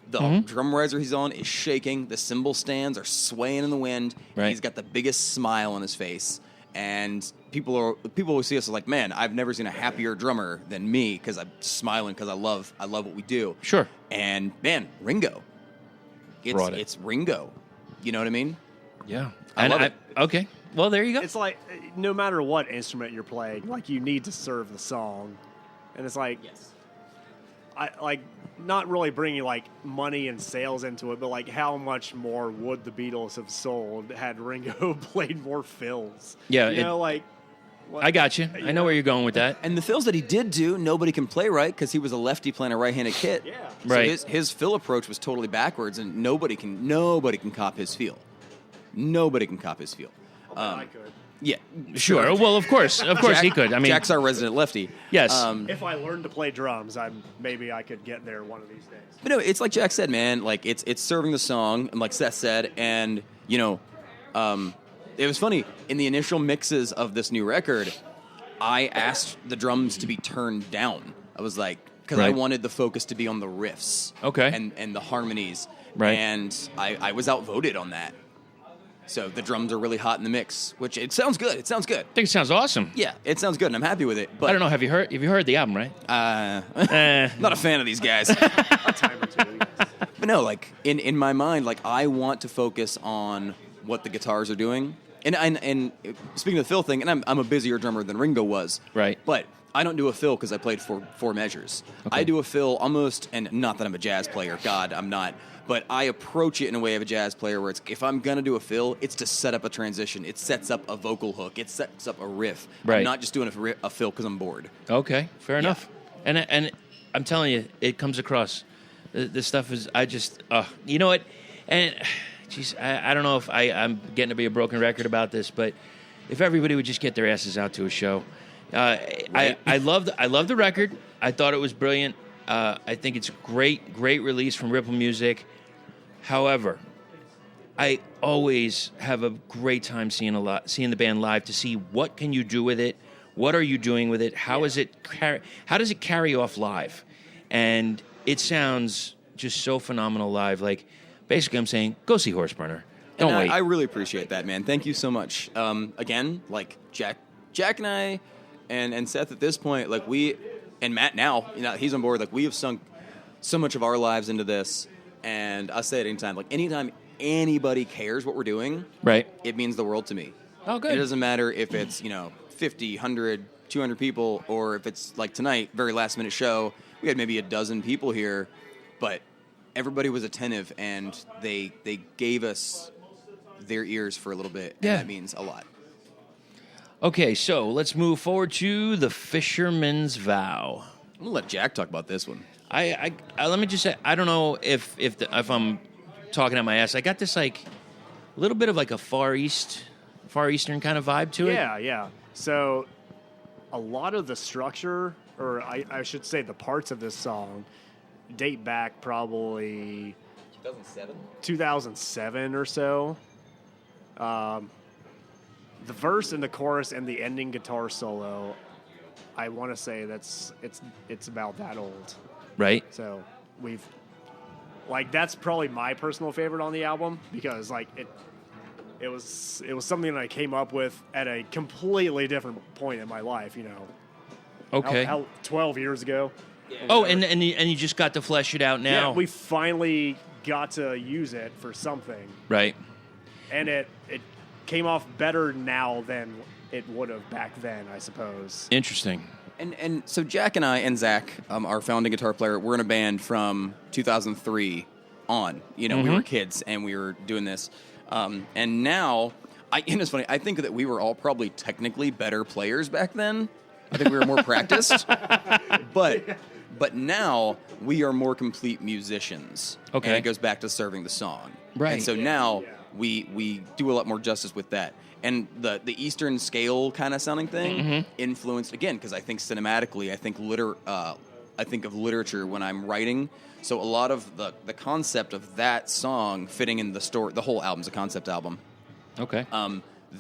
The drum riser he's on is shaking. The cymbal stands are swaying in the wind. Right. He's got the biggest smile on his face. And people will see us as like, man, I've never seen a happier drummer than me, because I'm smiling because I love what we do. Sure. And man, Ringo. It's Ringo. You know what I mean? Yeah. I love it. Okay. Well, there you go. It's like no matter what instrument you're playing, like you need to serve the song. And it's like, I like not really bringing like money and sales into it, but like how much more would the Beatles have sold had Ringo played more fills? Yeah, I got you. I know where you're going with that. And the fills that he did do, nobody can play right because he was a lefty playing a right-handed kit. Yeah, so right. His fill approach was totally backwards, and nobody can cop his feel. Nobody can cop his feel. I could. Yeah, Sure. Well, of course he could. I mean, Jack's our resident lefty. Yes. If I learned to play drums, maybe I could get there one of these days. But no, it's like Jack said, man. Like it's serving the song, and like Seth said, and it was funny in the initial mixes of this new record. I asked the drums to be turned down. I was like, because I wanted the focus to be on the riffs, and the harmonies, right? And I was outvoted on that. So the drums are really hot in the mix, which it sounds good. It sounds good. I think it sounds awesome. Yeah, it sounds good, and I'm happy with it. But I don't know. Have you heard the album, right? Not a fan of these guys. A time or two. But no, like in my mind, like I want to focus on what the guitars are doing. And speaking of the fill thing, and I'm a busier drummer than Ringo was. Right. But I don't do a fill because I played four measures. Okay. I do a fill almost, and not that I'm a jazz player. God, I'm not. But I approach it in a way of a jazz player where if I'm going to do a fill, it's to set up a transition. It sets up a vocal hook. It sets up a riff. Right. I'm not just doing a fill because I'm bored. Okay, fair enough. And I'm telling you, it comes across. This stuff is, you know what? And, geez, I don't know if I'm getting to be a broken record about this, but if everybody would just get their asses out to a show. Right. I love the record. I thought it was brilliant. I think it's a great release from Ripple Music. However, I always have a great time seeing the band live to see what can you do with it, what are you doing with it, how does it carry off live, and it sounds just so phenomenal live. Like basically, I'm saying go see Horseburner. Don't wait. I really appreciate that, man. Thank you so much. Again, like Jack and I, and Seth at this point, like we and Matt now, he's on board. Like we have sunk so much of our lives into this, and I say it anytime. Like anytime anybody cares what we're doing, right? It means the world to me. Oh, good. It doesn't matter if it's 50, 100, 200 people, or if it's like tonight, very last minute show. We had maybe a dozen people here, but everybody was attentive and they gave us their ears for a little bit. And that means a lot. Okay, so let's move forward to the Fisherman's Vow. I'm gonna let Jack talk about this one. I let me just say, I don't know if I'm talking out my ass. I got this like a little bit of like a Far Eastern kind of vibe to it. Yeah. So a lot of the structure, or I should say the parts of this song, date back probably 2007 or so. The verse and the chorus and the ending guitar solo, I want to say it's about that old. Right. So that's probably my personal favorite on the album, because like it was something that I came up with at a completely different point in my life, Okay. How 12 years ago. Oh, and you just got to flesh it out now. Yeah, we finally got to use it for something. Right. And it came off better now than it would have back then, I suppose. Interesting. And so Jack and I and Zach, our founding guitar player, we're in a band from 2003 on. We were kids and we were doing this. And now, it's funny, I think that we were all probably technically better players back then. I think we were more practiced. But now we are more complete musicians. Okay. And it goes back to serving the song. Right. And so now we do a lot more justice with that. And the Eastern scale kind of sounding thing influenced, again, because I think cinematically, I think of literature when I'm writing. So a lot of the concept of that song fitting in the story, the whole album's a concept album. Okay.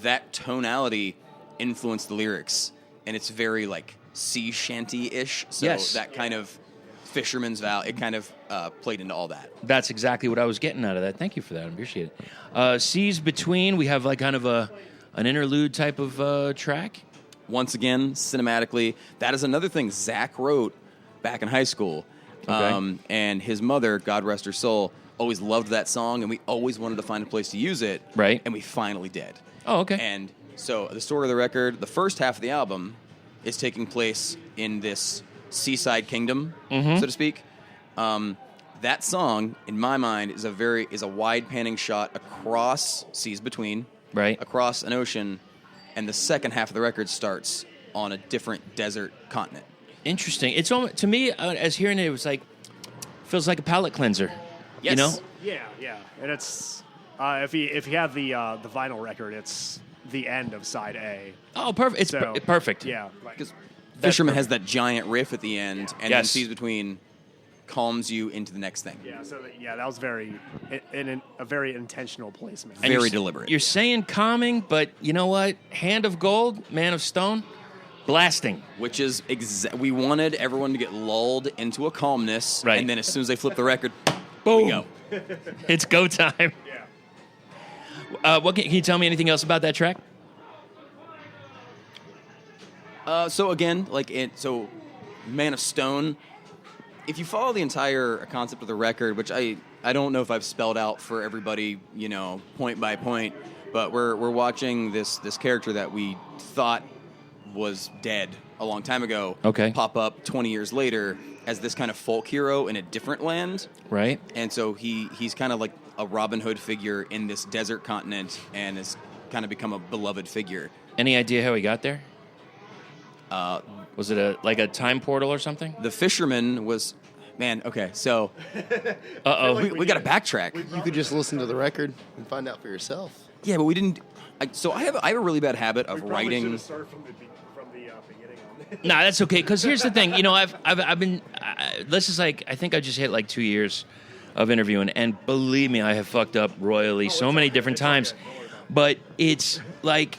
That tonality influenced the lyrics, and it's very like sea shanty-ish. So that kind of Fisherman's Vow, it kind of played into all that. That's exactly what I was getting out of that. Thank you for that. I appreciate it. Seas Between, we have like kind of an interlude type of track. Once again, cinematically, that is another thing Zach wrote back in high school. Okay. And his mother, God rest her soul, always loved that song, and we always wanted to find a place to use it. Right. And we finally did. Oh, okay. And so the story of the record, the first half of the album is taking place in this seaside kingdom, so to speak. That song, in my mind, is a wide panning shot across Seas Between, right, across an ocean, and the second half of the record starts on a different desert continent. Interesting. It's almost, to me, as hearing it, it was like feels like a palate cleanser. Yes. Yeah. And it's if you have the vinyl record, it's the end of side A. Oh, perfect. It's perfect. Yeah. Because Fisherman has that giant riff at the end, and then Seas Between calms you into the next thing. Yeah. So that was a very intentional placement. And very deliberate. You're saying calming, but you know what? Hand of Gold, Man of Stone, blasting. Which is we wanted everyone to get lulled into a calmness, right, and then as soon as they flip the record, boom, we go. It's go time. Yeah. Can you tell me anything else about that track? So again, Man of Stone. If you follow the entire concept of the record, which I don't know if I've spelled out for everybody, point by point, but we're watching this character that we thought was dead a long time ago, pop up 20 years later as this kind of folk hero in a different land, right? And so he's kind of like a Robin Hood figure in this desert continent, and has kind of become a beloved figure. Any idea how he got there? Was it a time portal or something? The fisherman was, okay, so... We got to backtrack. You could just listen to the record and find out for yourself. Yeah, but we didn't... I have a really bad habit of writing... We start from the beginning on this. Nah, that's okay, because here's the thing. I've been... this is I think I just hit 2 years of interviewing, and believe me, I have fucked up royally so many different times. But it's like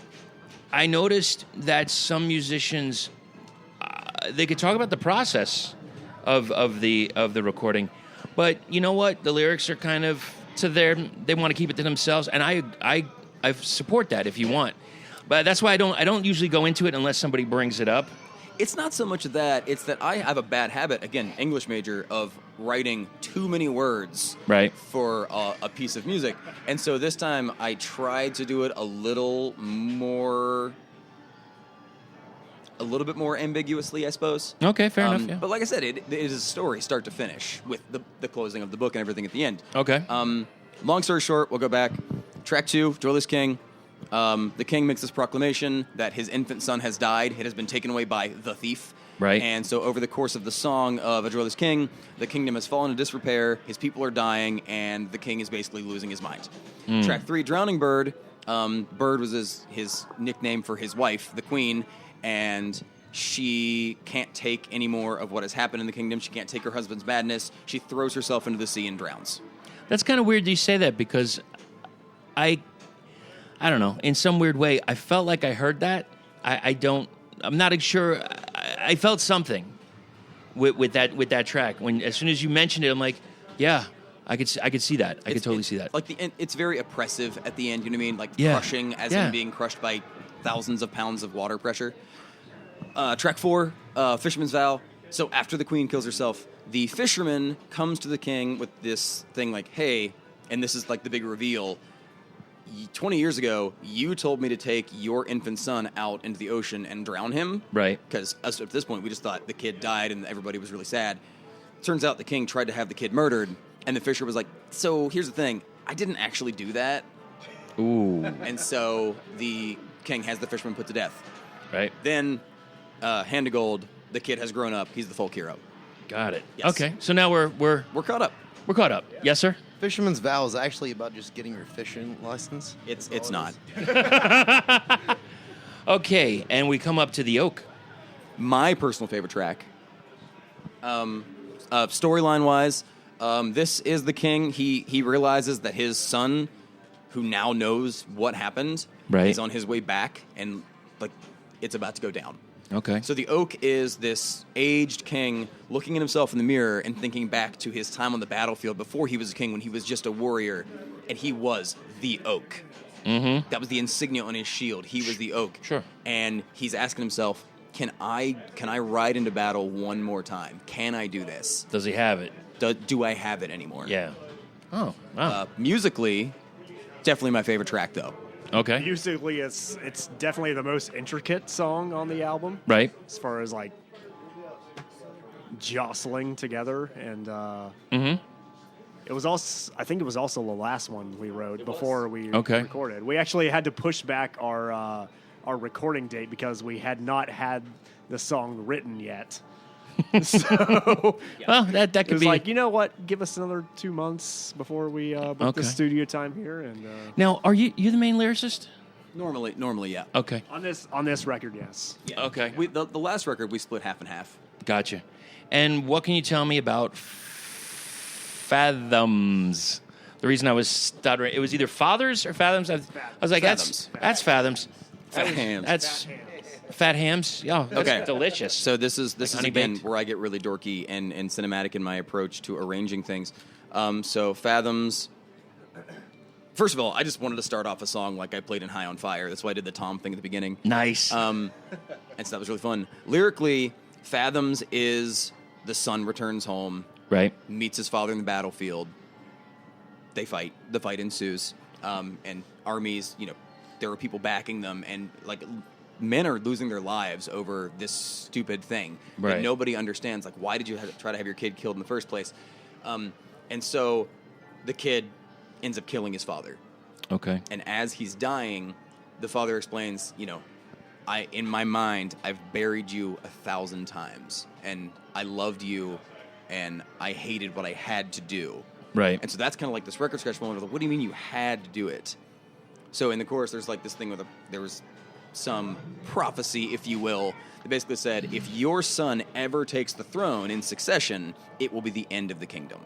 I noticed that some musicians they could talk about the process of the recording, but you know what? The lyrics are kind of they want to keep it to themselves, and I support that if you want. But that's why I don't usually go into it unless somebody brings it up. It's not so much that, it's that I have a bad habit, again, English major, of writing too many words for a piece of music. And so this time I tried to do it a little bit more ambiguously, I suppose. Okay, fair enough. Yeah. But like I said, it is a story start to finish with the closing of the book and everything at the end. Okay. Long story short, we'll go back. Track 2, Joyless King. The king makes this proclamation that his infant son has died. It has been taken away by the thief. Right. And so over the course of the song of A Joyless King, the kingdom has fallen into disrepair, his people are dying, and the king is basically losing his mind. Track 3, Drowning Bird. Bird was his nickname for his wife, the queen, and she can't take any more of what has happened in the kingdom. She can't take her husband's madness. She throws herself into the sea and drowns. That's kind of weird that you say that, because I don't know. In some weird way, I felt like I heard that. I'm not sure. I felt something with that track. As soon as you mentioned it, I'm like, yeah, I could see that. I could totally see that. Like it's very oppressive at the end. You know what I mean? Like Yeah. crushing, as in being crushed by thousands of pounds of water pressure. Track 4, Fisherman's Vow. So after the queen kills herself, the fisherman comes to the king with this thing like, hey, and this is like the big reveal. 20 years ago, you told me to take your infant son out into the ocean and drown him. Right. Because at this point, we just thought the kid died and everybody was really sad. Turns out the king tried to have the kid murdered, and the fisher was like, so here's the thing, I didn't actually do that. Ooh. And so the king has the fisherman put to death. Right. Then, Hand of Gold, the kid has grown up. He's the folk hero. Got it. Yes. Okay. So now we're caught up. We're caught up. Yes, sir. Fisherman's Vow is actually about just getting your fishing license. It's not. Okay, and we come up to the oak. My personal favorite track. Storyline-wise, this is the king. He realizes that his son, who now knows what happened, is on his way back, and like it's about to go down. Okay. So the oak is this aged king looking at himself in the mirror and thinking back to his time on the battlefield before he was a king, when he was just a warrior, and he was the oak. Mm-hmm. That was the insignia on his shield. He was the oak. Sure. And he's asking himself, can I ride into battle one more time? Can I do this? Does he have it? Do I have it anymore? Yeah. Oh, wow. Musically, definitely my favorite track, though. Okay. Musically, it's definitely the most intricate song on the album. Right. As far as like jostling together, and it was also, I think it was also the last one we wrote before we recorded. We actually had to push back our recording date because we had not had the song written yet. So, well, that it could was be like, you know what? Give us another 2 months before we book the studio time here. And Now, are you the main lyricist? Normally, yeah. Okay. on this record, yes. Yeah. Okay. The last record we split half and half. Gotcha. And what can you tell me about Fathoms? The reason I was stuttering, it was either Fathers or Fathoms. I was like, Fathoms. that's Fathoms. Fat hams. That's Fat Hams. Yeah, that's Okay. delicious. So this is honey again baked. where I get really dorky and cinematic in my approach to arranging things. So Fathoms. First of all, I just wanted to start off a song like I played in High on Fire. That's why I did the Tom thing at the beginning. Nice. And so that was really fun. Lyrically, Fathoms is the son returns home, right. meets his father in the battlefield. They fight. The fight ensues. And armies, there are people backing them, and like men are losing their lives over this stupid thing Right. that nobody understands. Like, why did you try to have your kid killed in the first place? And so the kid ends up killing his father. Okay. And as he's dying, the father explains, in my mind, I've buried you 1,000 times, and I loved you, and I hated what I had to do. Right. And so that's kind of like this record scratch moment of like, what do you mean you had to do it? So in the chorus, there's like this thing where there was some prophecy, if you will, that basically said, if your son ever takes the throne in succession, it will be the end of the kingdom.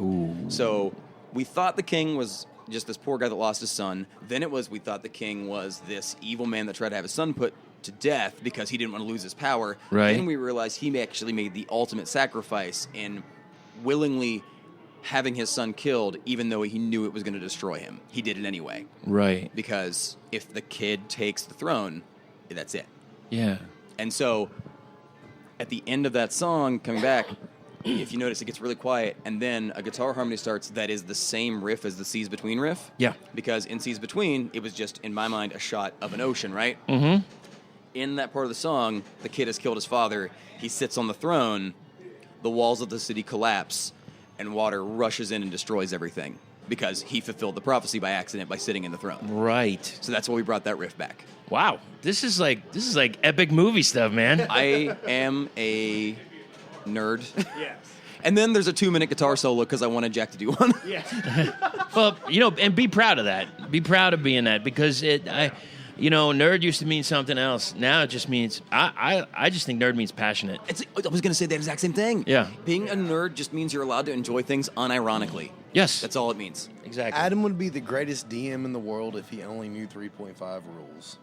Ooh. So we thought the king was just this poor guy that lost his son. Then we thought the king was this evil man that tried to have his son put to death because he didn't want to lose his power. Right. Then we realized he actually made the ultimate sacrifice in willingly having his son killed, even though he knew it was going to destroy him. He did it anyway. Right. Because if the kid takes the throne, that's it. Yeah. And so at the end of that song, coming back, if you notice, it gets really quiet, and then a guitar harmony starts that is the same riff as the Seas Between riff. Yeah. Because in Seas Between, it was just, in my mind, a shot of an ocean, right? Mm-hmm. In that part of the song, the kid has killed his father. He sits on the throne. The walls of the city collapse, and water rushes in and destroys everything because he fulfilled the prophecy by accident by sitting in the throne. Right. So that's why we brought that riff back. Wow. This is like epic movie stuff, man. I am a nerd. Yes. And then there's a 2-minute guitar solo because I wanted Jack to do one. Yeah. Well, and be proud of that. Be proud of being that because nerd used to mean something else. Now it just means I just think nerd means passionate. I was going to say that exact same thing. Yeah. Being a nerd just means you're allowed to enjoy things unironically. Yes. That's all it means. Exactly. Adam would be the greatest DM in the world if he only knew 3.5 rules.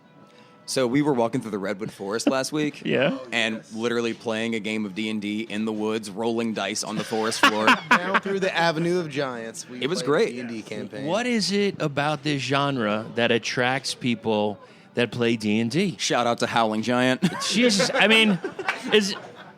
So we were walking through the Redwood Forest last week. Yeah. And literally playing a game of D&D in the woods, rolling dice on the forest floor. Down through the Avenue of Giants. It was played great. D&D campaign. What is it about this genre that attracts people that play D&D? Shout out to Howling Giant. Jesus, I mean,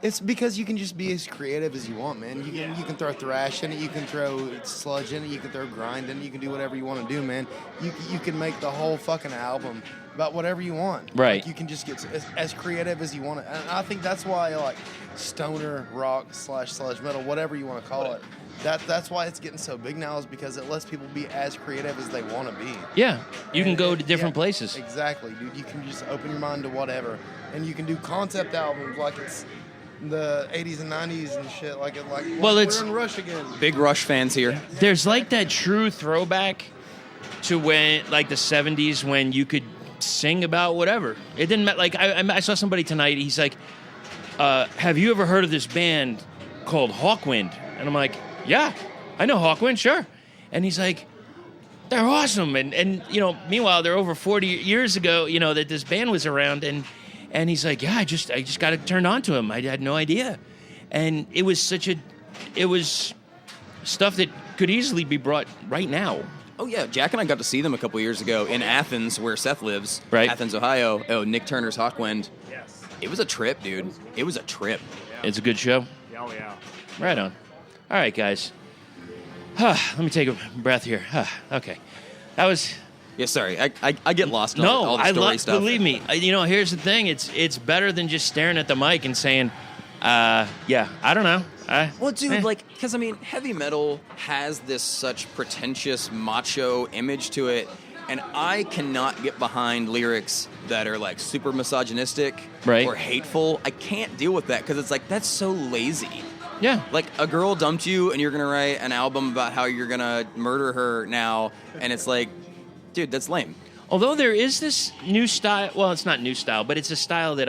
It's because you can just be as creative as you want, man. You can throw thrash in it, you can throw sludge in it, you can throw grind in it, you can do whatever you want to do, man. You can make the whole fucking album about whatever you want. Right. Like, you can just get as creative as you want it. And I think that's why, like, stoner rock / sludge metal, whatever you want to call it, that's why it's getting so big now, is because it lets people be as creative as they want to be. yeah, you can go to different places. Exactly, dude. You can just open your mind to whatever, and you can do concept albums like it's the 80s and 90s and shit. We're in Rush again. Big Rush fans here. There's like that true throwback to when, like the 70s, when you could sing about whatever. It didn't matter. Like I saw somebody tonight. He's like, "Have you ever heard of this band called Hawkwind?" And I'm like, "Yeah, I know Hawkwind, sure." And he's like, "They're awesome." And meanwhile, they're over 40 years ago. That this band was around, and he's like, "Yeah, I just got turned on to him. I had no idea." And it was stuff that could easily be brought right now. Oh, yeah. Jack and I got to see them a couple years ago in Athens, where Seth lives. Right. Athens, Ohio. Oh, Nick Turner's Hawkwind. Yes. It was a trip, dude. It was a trip. It's a good show. Oh, yeah. Right on. All right, guys. Let me take a breath here. Okay. That was... Yeah, sorry. I get lost in all the story stuff. Believe me. Here's the thing. It's better than just staring at the mic and saying, yeah, I don't know. Well, dude, because, heavy metal has this such pretentious macho image to it, and I cannot get behind lyrics that are, super misogynistic right. or hateful. I can't deal with that, because it's that's so lazy. Yeah. Like, a girl dumped you, and you're going to write an album about how you're going to murder her now, and it's like, dude, that's lame. Although there is this new style, well, it's not new style, but it's a style that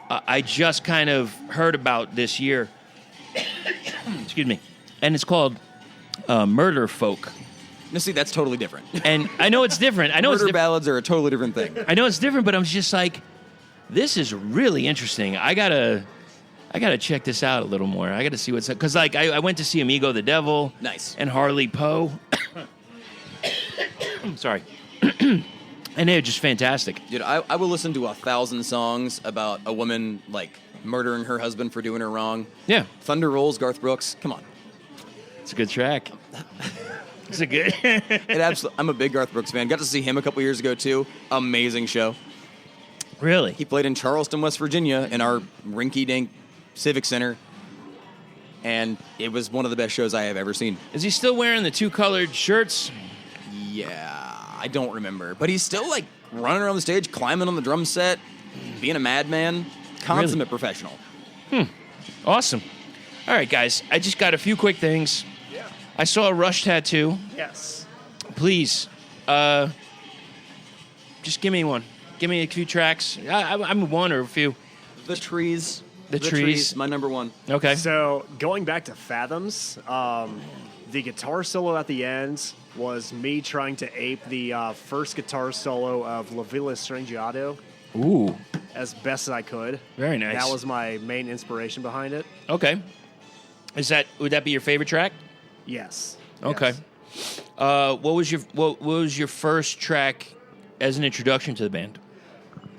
I just kind of heard about this year. Excuse me. And it's called murder folk. No, see, that's totally different. And I know it's different. Murder ballads are a totally different thing. I know it's different, but I'm just like, this is really interesting. I gotta check this out a little more. I gotta see what's up. Because I went to see Amigo the Devil. Nice. And Harley Poe. Sorry. And they're just fantastic. Dude, I will listen to 1,000 songs about a woman, murdering her husband for doing her wrong. Yeah. Thunder Rolls, Garth Brooks. Come on. It's a good track. It's a good... I'm a big Garth Brooks fan. Got to see him a couple years ago, too. Amazing show. Really? He played in Charleston, West Virginia, in our rinky-dink Civic Center. And it was one of the best shows I have ever seen. Is he still wearing the two-colored shirts? Yeah, I don't remember. But he's still, running around the stage, climbing on the drum set, being a madman. Consummate professional. Awesome. All right, guys. I just got a few quick things. Yeah. I saw a Rush tattoo. Yes. Please, just give me one. Give me a few tracks. I'm one or a few. The trees The trees. My number one. Okay. So going back to Fathoms, the guitar solo at the end was me trying to ape the first guitar solo of La Villa Strangiato Ooh. as best as I could. Very nice. That was my main inspiration behind it. Okay. Would that be your favorite track? Yes. Okay. Yes. What was your first track as an introduction to the band?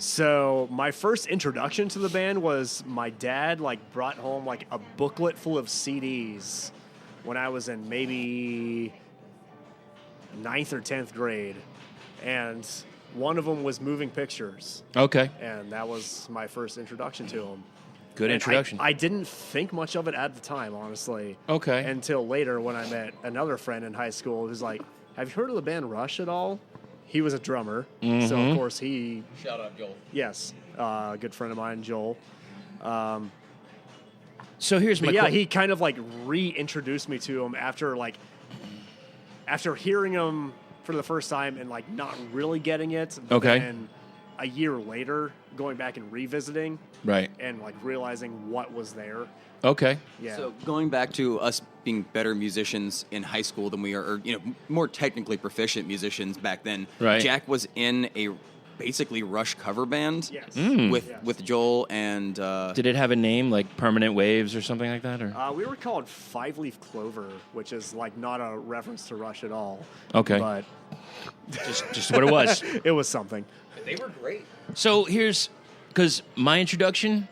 So my first introduction to the band was my dad brought home a booklet full of CDs when I was in maybe 9th or 10th grade, and one of them was Moving Pictures, Okay. and that was my first introduction to them. Good And introduction. I didn't think much of it at the time, honestly. Okay. Until later when I met another friend in high school who's like, "Have you heard of the band Rush at all?" He was a drummer, so of course he... Shout out, Joel. Yes, a good friend of mine, Joel. So here's my He kind of reintroduced me to him after hearing him for the first time and not really getting it. Okay. And a year later, going back and revisiting Right. and realizing what was there. Okay. Yeah. So going back to us being better musicians in high school than we are, or more technically proficient musicians back then. Right. Jack was in a basically Rush cover band. Yes. With Joel and. Did it have a name like Permanent Waves or something like that? Or We were called Five Leaf Clover, which is not a reference to Rush at all. Okay. But just what it was. it was something. They were great. So here's because my introduction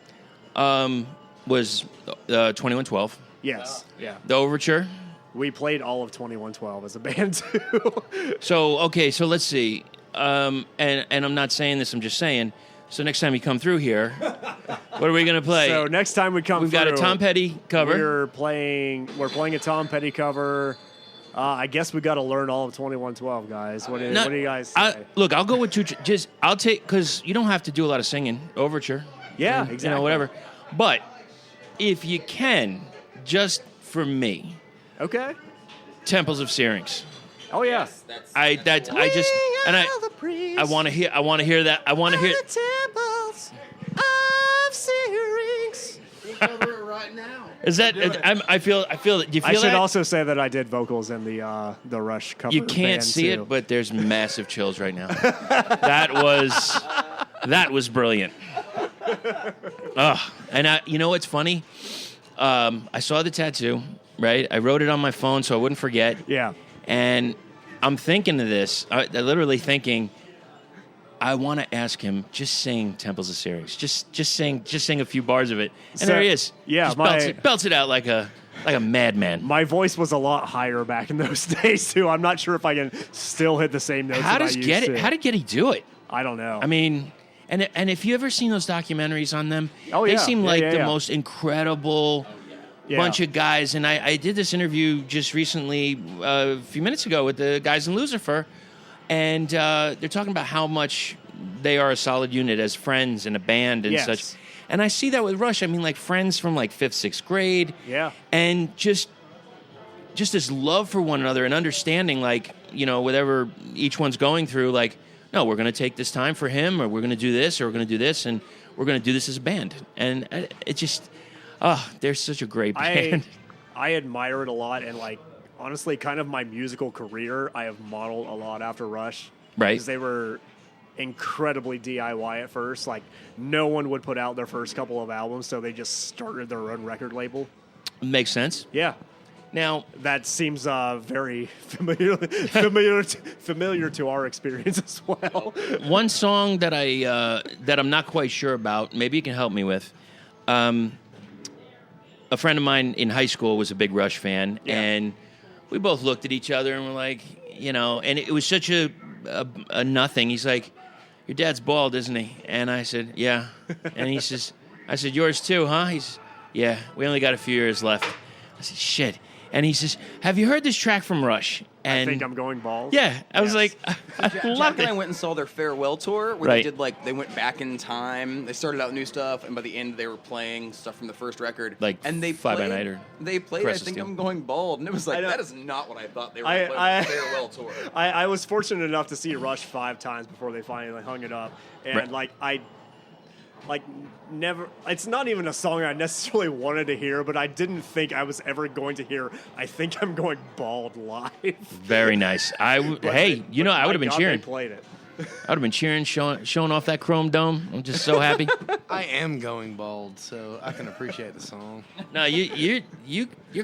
was 2112, Yes. Yeah. the Overture. We played all of 2112 as a band too. So let's see. And I'm not saying this. I'm just saying. So next time you come through here, what are we gonna play? So next time we come We've got a Tom Petty cover. We're playing a Tom Petty cover. I guess we got to learn all of 2112, guys. What do you guys say? Look, I'll go with two. I'll take because you don't have to do a lot of singing. Overture. Yeah, and, exactly. Whatever. But if you can, just for me, Okay. Temples of Syrinx. Oh yeah. I want to hear that. I want to hear. Temples of Syrinx. Cover it right now. Is that? I feel. Do you feel I should that? also say that I did vocals in the Rush cover. You can't band see too. it, but there's massive chills right now. That was brilliant. And you know what's funny? I saw the tattoo, right? I wrote it on my phone so I wouldn't forget. Yeah. And I'm thinking of this. I literally thinking, I want to ask him, just sing Temples of Syrinx. Just sing a few bars of it. And So, there he is. yeah, Just belts it out like a madman. My voice was a lot higher back in those days too. I'm not sure if I can still hit the same notes. How that I used to. How did Getty do it? I don't know. I mean, and if you ever seen those documentaries on them, Oh, they yeah. seem Yeah, like yeah, the yeah. most incredible Yeah. bunch of guys. And I did this interview just recently, a few minutes ago, with the guys in Loserfur, and they're talking about how much they are a solid unit as friends and a band and Yes. such. And I see that with Rush. I mean, like friends from like 5th, 6th grade. Yeah. And just this love for one another and understanding, like, whatever each one's going through, like, no, we're going to take this time for him, or we're going to do this, or we're going to do this, and we're going to do this as a band. And it just, they're such a great band. I admire it a lot, and honestly, kind of my musical career, I have modeled a lot after Rush. Right. Because they were incredibly DIY at first. No one would put out their first couple of albums, so they just started their own record label. Makes sense. Yeah. Now, That seems very familiar to our experience as well. one song that I'm not quite sure about, maybe you can help me with. A friend of mine in high school was a big Rush fan, and we both looked at each other and were like, and it was such a nothing. He's like, "Your dad's bald, isn't he?" And I said, "Yeah." And he says, "I said, yours too, huh?" He's, "Yeah, we only got a few years left." I said, "Shit." And he says, "Have you heard this track from Rush?" And I think I'm going balls. yeah, I was Yes. like, I Jack loved and I it. went and saw their farewell tour where Right. they did they went back in time. They started out new stuff, and by the end they were playing stuff from the first record. Like and they Fly By played, Night or they played. Precious I think Steel. I'm going bald, and it was I know. that is not what I thought they were I- playing I- the farewell tour. I was fortunate enough to see Rush 5 times before they finally hung it up, and Right. like never. It's not even a song I necessarily wanted to hear, but I didn't think I was ever going to hear. I think I'm going bald live. Very nice. I would have been cheering. They played it. I would have been cheering, showing off that chrome dome. I'm just so happy. I am going bald, so I can appreciate the song. No, you're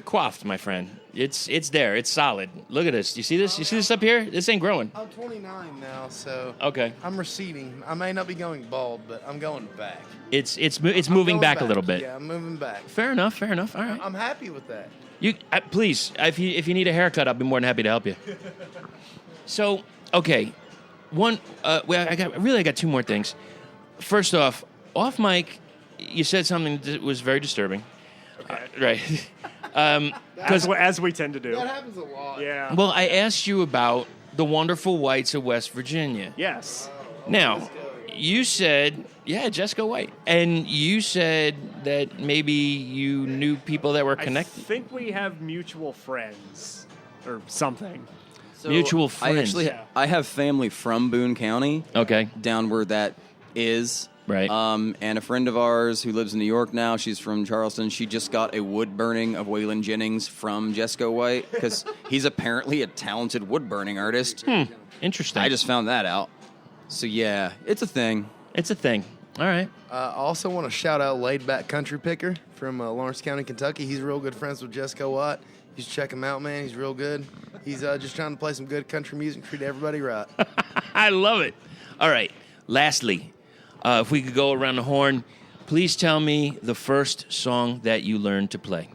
coiffed, my friend. It's there. It's solid. Look at this. You see this? You see this up here? This ain't growing. I'm 29 now, so Okay. I'm receding. I may not be going bald, but I'm going back. It's I'm moving going back a little bit. Yeah, I'm moving back. Fair enough. All right. I'm happy with that. Please, if you need a haircut, I'll be more than happy to help you. So, okay. I got two more things. First off mic, you said something that was very disturbing. Okay. Right. As we tend to do. That happens a lot. Yeah. Well, I asked you about the wonderful whites of West Virginia. Yes. Now, you said, Jessica White. And you said that maybe you knew people that were connected. I think we have mutual friends or something. So Mutual friends. I have family from Boone County. Okay. Down where that is. Right. And a friend of ours who lives in New York now, she's from Charleston, she just got a wood burning of Waylon Jennings from Jesco White because he's apparently a talented wood burning artist. Interesting. I just found that out. So, yeah, it's a thing. It's a thing. All right. I also want to shout out Laid Back Country Picker from Lawrence County, Kentucky. He's real good friends with Jesco White. You should check him out, man. He's real good. He's just trying to play some good country music, treat everybody right. I love it. All right. Lastly, if we could go around the horn, please tell me the first song that you learned to play.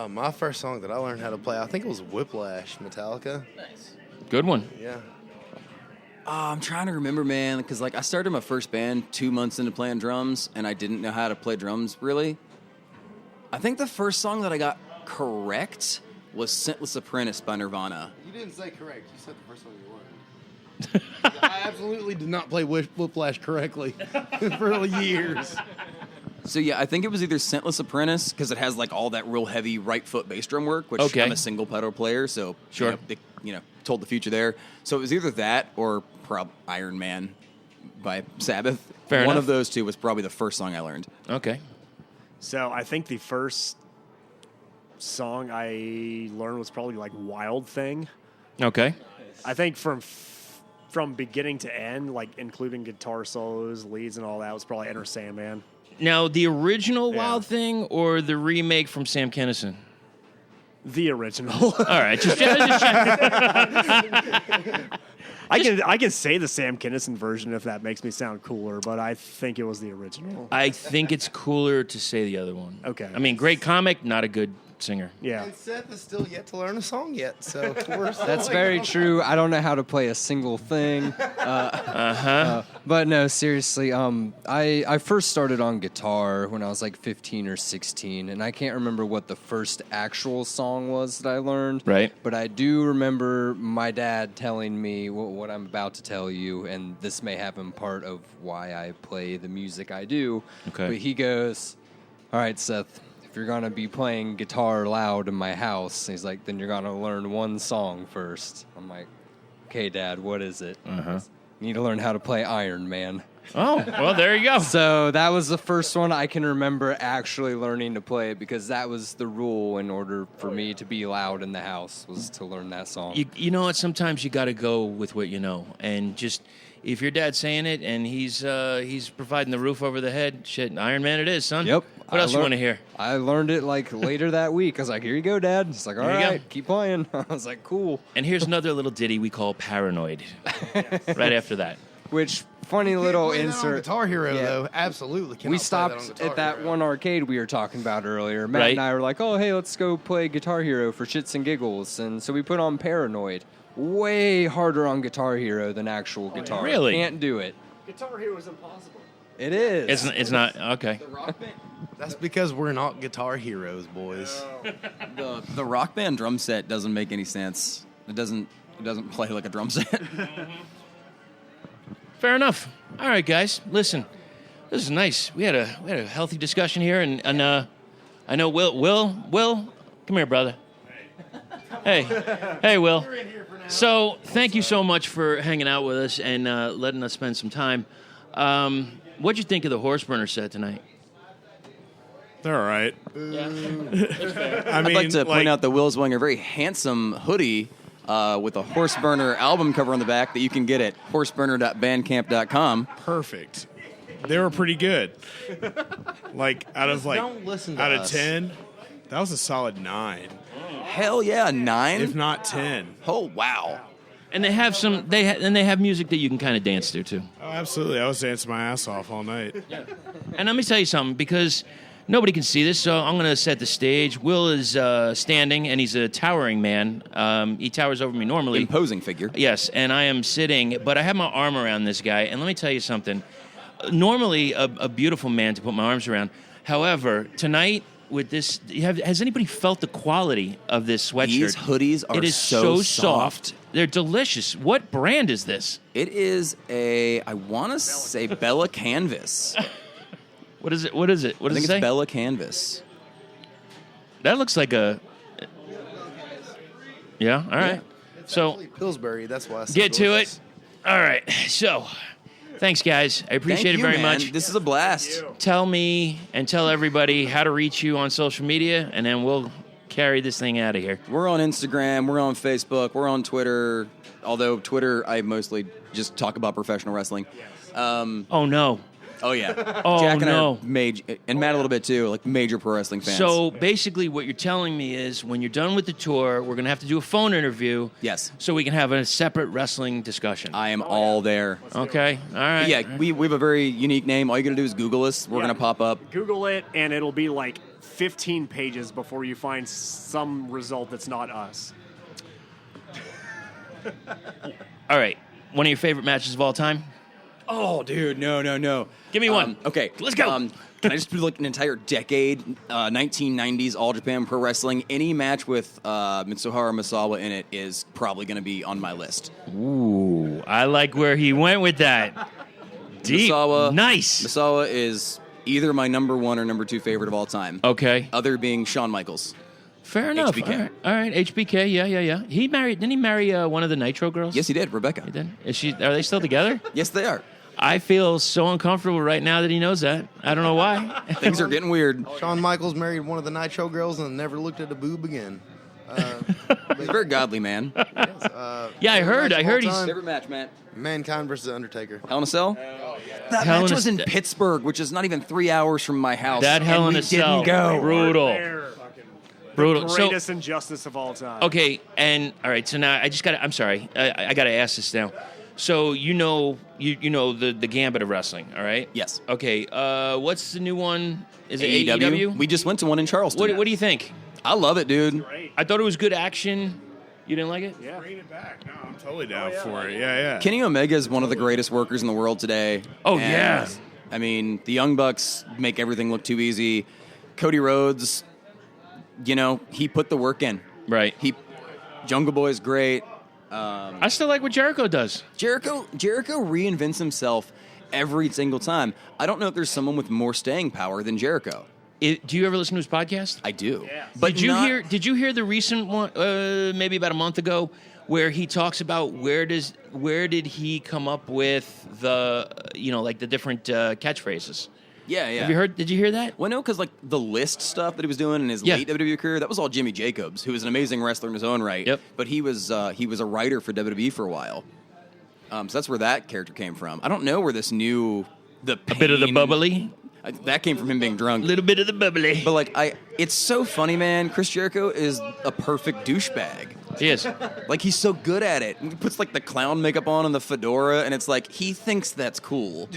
My first song that I learned how to play, I think it was Whiplash, Metallica. Nice. Good one. Yeah. I'm trying to remember, man, because I started my first band 2 months into playing drums, and I didn't know how to play drums, really. I think the first song that I got correct was Scentless Apprentice by Nirvana. You didn't say correct. You said the first song you learned. I absolutely did not play Whiplash correctly for years. So, yeah, I think it was either Scentless Apprentice, because it has, all that real heavy right foot bass drum work, which Okay. I'm a single pedal player, so, Sure. they told the future there. So it was either that or Iron Man by Sabbath. Fair One enough. of those two was probably the first song I learned. Okay. So I think the first song I learned was probably Wild Thing. Okay. I think from beginning to end, including guitar solos, leads, and all that, was probably Enter Sandman. Now, the original Yeah. Wild Thing or the remake from Sam Kinison? The original. All right. Just I can say the Sam Kinison version if that makes me sound cooler, but I think it was the original. I think it's cooler to say the other one. Okay. I mean, great comic, not a good singer. Yeah. And Seth is still yet to learn a song yet, so we're still That's very true. I don't know how to play a single thing. But no, seriously, I first started on guitar when I was 15 or 16, and I can't remember what the first actual song was that I learned. Right. But I do remember my dad telling me what I'm about to tell you, and this may have been part of why I play the music I do. Okay. But he goes, "All right, Seth, if you're going to be playing guitar loud in my house," he's like, "then you're going to learn one song first." I'm like, "Okay, Dad, what is it?" You need to learn how to play Iron Man. Oh, well, there you go. So that was the first one I can remember actually learning to play it, because that was the rule in order for me to be loud in the house, was to learn that song. You know what? Sometimes you got to go with what you know, and just if your dad's saying it and he's providing the roof over the head, shit, Iron Man it is, son. Yep. What else you want to hear? I learned it later that week. I was like, "Here you go, Dad." It's like, "All There you right, go. keep playing." I was like, "Cool." And here's another little ditty we call Paranoid. Right after that. Which funny little Play that on insert. Guitar Hero, Yeah. though, absolutely. Cannot We play stopped that on Guitar at that Hero. one arcade we were talking about earlier. Matt Right. and I were like, "Oh, hey, let's go play Guitar Hero for shits and giggles." And so we put on Paranoid. Way harder on Guitar Hero than actual guitar. Really? Can't do it. Guitar Hero is impossible. It is. It's not okay. That's because we're not guitar heroes, boys. The Rock Band drum set doesn't make any sense. It doesn't play like a drum set. Fair enough. All right, guys. Listen, this is nice. We had a healthy discussion here, and I know Will, come here, brother. Hey, Will. So, thank you so much for hanging out with us and letting us spend some time. What'd you think of the Horseburner set tonight? They're all right. I'd like to point out that Will's wearing a very handsome hoodie with a Horseburner album cover on the back that you can get at horseburner.bandcamp.com. Perfect. They were pretty good. Out of don't listen to out us. of 10, that was a solid 9, Hell yeah, 9? if not 10. Oh, wow. And they have they have music that you can kind of dance to too. Oh, absolutely. I was dancing my ass off all night. And let me tell you something, because nobody can see this, so I'm going to set the stage. Will is standing, and he's a towering man. He towers over me normally. Imposing figure. Yes, and I am sitting, but I have my arm around this guy. And let me tell you something. Normally, a beautiful man to put my arms around. However, tonight with this, has anybody felt the quality of this sweatshirt? These hoodies are It is so soft. They're delicious. What brand is this? It is I want to say Bella Canvas. What is it? What does I it think say? it's Bella Canvas. That looks like a... Yeah, all right. So, Pillsbury, that's why I said get to gorgeous. it. All right. So, thanks, guys. I appreciate Thank it very you, man. much. This is a blast. Tell me and tell everybody how to reach you on social media, and then we'll carry this thing out of here. We're on Instagram. We're on Facebook. We're on Twitter. Although Twitter, I mostly just talk about professional wrestling. Oh, no. Oh, yeah. Oh, Jack and no. I are major, and Matt a little bit too, like major pro wrestling fans. So, basically, what you're telling me is when you're done with the tour, we're going to have to do a phone interview. Yes. So we can have a separate wrestling discussion. I am all there. Okay. All right. But yeah, we have a very unique name. All you got to do is Google us. We're Yeah. going to pop up. Google it, and it'll be like 15 pages before you find some result that's not us. All right. One of your favorite matches of all time? Oh, dude, no. Give me one. Okay, Let's go. Can I just do like an entire decade, 1990s All Japan Pro Wrestling? Any match with Mitsuharu Misawa in it is probably going to be on my list. Ooh, I like where he went with that. Deep. Misawa, Nice. Misawa is either my number 1 or number 2 favorite of all time. Okay. Other being Shawn Michaels. Fair enough. HBK. All right. HBK. Yeah. He married. Didn't he marry one of the Nitro girls? Yes, he did. Rebecca. He did. Are they still together? Yes, they are. I feel so uncomfortable right now that he knows that. I don't know why. Things are getting weird. Shawn Michaels married one of the Nitro girls and never looked at a boob again. He's a very godly man. Yeah, I heard. match of all time. Favorite match, Matt? Mankind versus The Undertaker. Hell in a Cell? That Hell in match a was in Ce- Pittsburgh, which is not even 3 hours from my house. That Hell and in we a Cell. didn't go. Brutal. There. Brutal. The greatest injustice of all time. Okay, and all right. So now I just got. I'm sorry. I got to ask this now. So you know the gambit of wrestling, all right? Yes. Okay. What's the new one? Is it AEW? AEW? We just went to one in Charleston. What do you think? I love it, dude. I thought it was good action. You didn't like it? Yeah. Bring it back. No, I'm totally down for it. Yeah. Kenny Omega is one of the greatest workers in the world today. Oh, And, yeah. I mean, the Young Bucks make everything look too easy. Cody Rhodes, he put the work in. Right. Jungle Boy's great. I still like what Jericho does. Jericho reinvents himself every single time. I don't know if there's someone with more staying power than Jericho. Do you ever listen to his podcast? I do. Yeah. But Did you hear the recent one? Maybe about a month ago, where he talks about where did he come up with the like the different catchphrases? Yeah. Have you heard? Did you hear that? Well, no, because like the list stuff that he was doing in his Yeah. late WWE career, that was all Jimmy Jacobs, who was an amazing wrestler in his own right. Yep. But he was a writer for WWE for a while. So that's where that character came from. I don't know where this new A bit of the bubbly, that came from him being drunk. little bit of the bubbly. But like it's so funny, man. Chris Jericho is a perfect douchebag. He is. Like he's so good at it. He puts like the clown makeup on and the fedora, and it's like he thinks that's cool.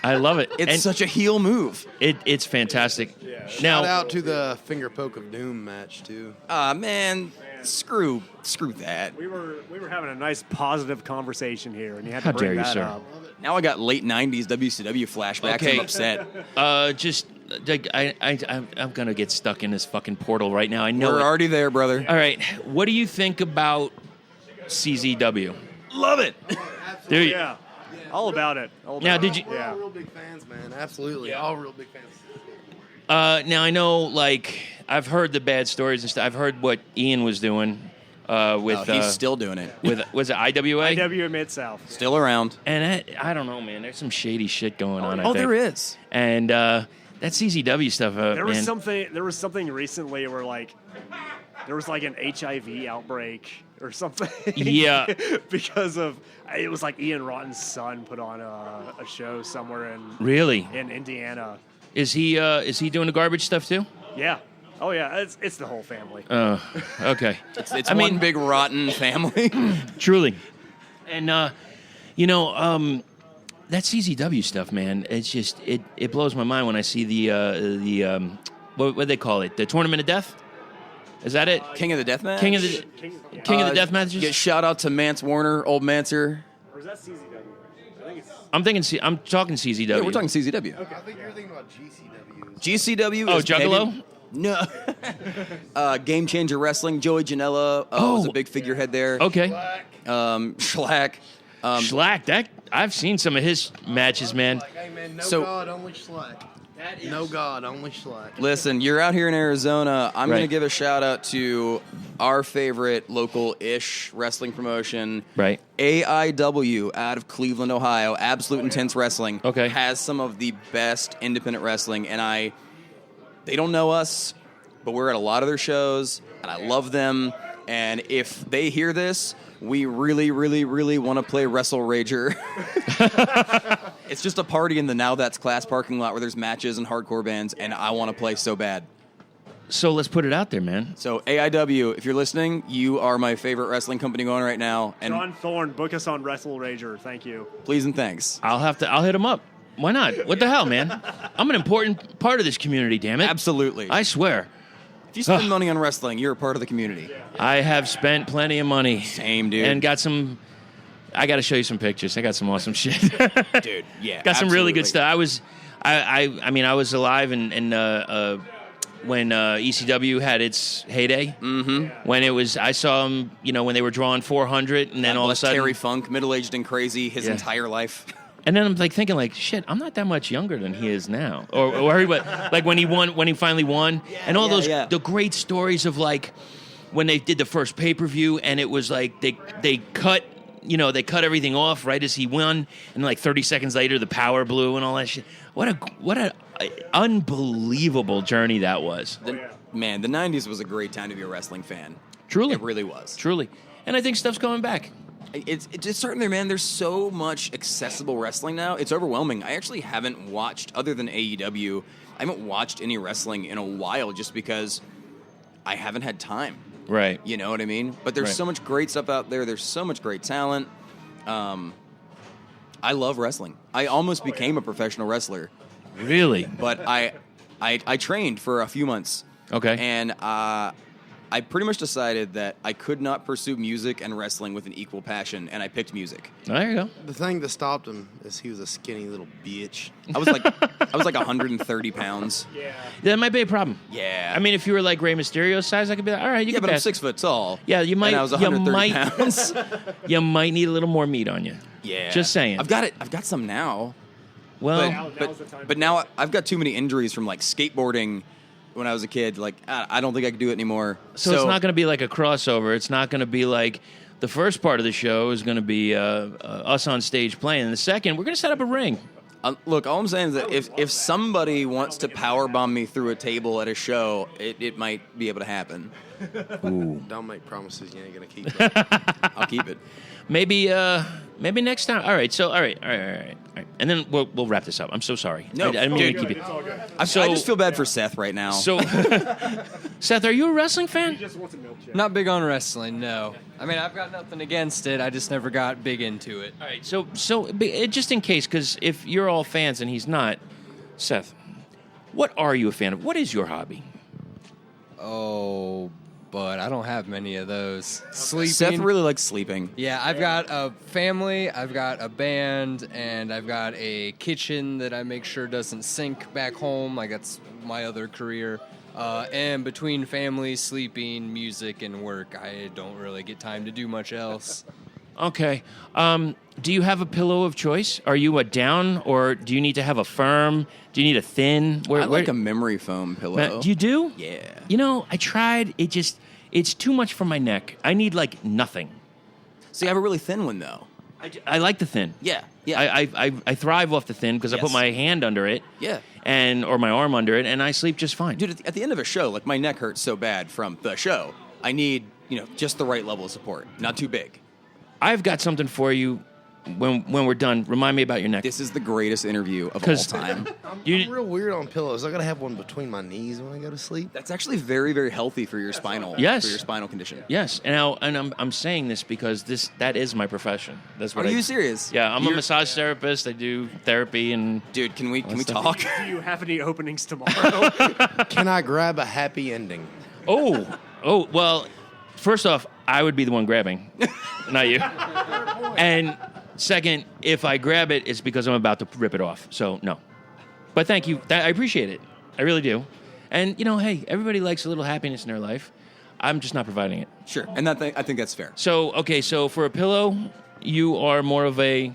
I love it. It's And such a heel move. it's fantastic. Shout Now, out to the finger poke of doom match too. Man, screw that. We were having a nice positive conversation here, and you had How to bring dare you, that sir. up. Now I got late '90s WCW flashbacks. Okay. I'm upset. just like, I'm gonna get stuck in this fucking portal right now. I know. We're it. already there, brother. All right. What do you think about CZW? Love it. There you- Yeah. All about it. All Now, about did it. you? Yeah. All real big fans, man. Absolutely. All real big fans. Now I know, like, I've heard the bad stories and stuff. I've heard what Ian was doing, with he's still doing it. was it IWA? IWA Mid-South. Still around. And I don't know, man. There's some shady shit going on. I think. There is. And that CZW stuff. There was man. There was something recently where there was an HIV outbreak or something. Yeah. Because of it was Ian Rotten's son put on a show somewhere in Indiana. Is he doing the garbage stuff too? Yeah. Oh yeah, it's the whole family. Okay. It's one big rotten family. Truly. And that CZW stuff, man, it's just it blows my mind when I see the what do they call it? The Tournament of Death? Is that it? King of the Death Match? King of the Death Matches? Yeah, shout out to Mance Warner, old Mancer. Or is that CZW? I think it's I'm talking CZW. Yeah, we're talking CZW. I think you're thinking about GCW. GCW is Juggalo? maybe- No. Game Changer Wrestling, Joey Janela was a big figurehead there. Okay. Schlack. Schlack, that I've seen some of his matches, man. Hey, man, So- God, only Schlack. No God, only Schlack. Listen, you're out here in Arizona. I'm Right. going to give a shout out to our favorite local-ish wrestling promotion. Right. AIW out of Cleveland, Ohio. Absolute Intense Wrestling. Okay. Has some of the best independent wrestling, and they don't know us, but we're at a lot of their shows, and I love them. And if they hear this, we really, really, really want to play Wrestle Rager. It's just a party in the Now That's Class parking lot where there's matches and hardcore bands, and I want to play so bad. So let's put it out there, man. So AIW, if you're listening, you are my favorite wrestling company going right now. And John Thorne, book us on Wrestle Rager. Thank you. please and thanks. I'll hit him up. Why not? What the hell, man? I'm an important part of this community, damn it. Absolutely. I swear. If you spend money on wrestling, you're a part of the community. I I have spent plenty of money. Same, dude. And got some. I got to show you some pictures. I got some awesome shit. Dude, yeah. Got some really good absolutely. stuff. I mean, I was alive and when ECW had its heyday. Mm-hmm. When it was, I saw them, when they were drawing 400, and then all of a Bless sudden, Terry Funk, middle-aged and crazy, his Yeah. entire life. and then I'm thinking, shit, I'm not that much younger than he is now. Or like when he finally won, and all those the great stories of when they did the first pay-per-view, and it was like they cut. They cut everything off right as he won, and 30 seconds later, the power blew and all that shit. What a unbelievable journey that was. Man, the 90s was a great time to be a wrestling fan. Truly. It really was. Truly. And I think stuff's coming back. It's just starting there, man. There's so much accessible wrestling now. It's overwhelming. I actually haven't watched, other than AEW, I haven't watched any wrestling in a while just because I haven't had time. Right. You know what I mean? But there's Right. so much great stuff out there. There's so much great talent. I love wrestling. I almost became a professional wrestler, Really? but I trained for a few months. Okay. And I pretty much decided that I could not pursue music and wrestling with an equal passion, and I picked music. There you go. The thing that stopped him is he was a skinny little bitch. I was like 130 pounds. That might be a problem. Yeah. I mean, if you were like Rey Mysterio's size, I could be like, all right, you yeah, can but I'm pass. 6 foot tall. Yeah, you might. And I was you 130 might, pounds. you might need a little more meat on you. Yeah. Just saying. I've got some now. Well, Now's the time. But now I've got too many injuries from skateboarding when I was a kid. I don't think I could do it anymore. so it's not going to be like a crossover. It's not going to be like the first part of the show is going to be us on stage playing. And the second, we're going to set up a ring. Look, all I'm saying is that if somebody wants to powerbomb me through a table at a show, it might be able to happen. Don't make promises you ain't gonna keep. Bro. I'll keep it. Maybe next time. All right. So all right. And then we'll wrap this up. I'm so sorry. No, I didn't mean to dude. keep it. I So- just feel bad for Seth right now. So, Seth, are you a wrestling fan? Just wants a milkshake. Not big on wrestling, no. I mean, I've got nothing against it. I just never got big into it. All right. So just in case, because if you're all fans and he's not, Seth, what are you a fan of? What is your hobby? Oh, but I don't have many of those. Sleeping. Seth really likes sleeping. Yeah, I've got a family, I've got a band, and I've got a kitchen that I make sure doesn't sink back home. Like, that's my other career. And between family, sleeping, music, and work, I don't really get time to do much else. Okay. Do you have a pillow of choice? Are you a down, or do you need to have a firm? Do you need a thin? I like a memory foam pillow. You do? Yeah. I tried. It's too much for my neck. I need like nothing. So you have a really thin one though. I like the thin. Yeah. I thrive off the thin because I put my hand under it. Yeah. Or my arm under it, and I sleep just fine. Dude, at the end of a show, like my neck hurts so bad from the show. I need, just the right level of support. Not too big. I've got something for you when we're done. Remind me about your neck. This is the greatest interview of all time. I'm real weird on pillows. I gotta have one between my knees when I go to sleep. That's actually very, very healthy for your spinal. Yes. For your spinal condition. Yes, and I'm saying this because that is my profession. That's what. Are you serious? Yeah, I'm a massage therapist. I do therapy and. Dude, can we talk? Do you have any openings tomorrow? Can I grab a happy ending? Oh, well, first off, I would be the one grabbing, not you. And second, if I grab it, it's because I'm about to rip it off. So, no. But thank you. I appreciate it. I really do. And, hey, everybody likes a little happiness in their life. I'm just not providing it. Sure. And I think that's fair. So, okay, so for a pillow, you are more of a...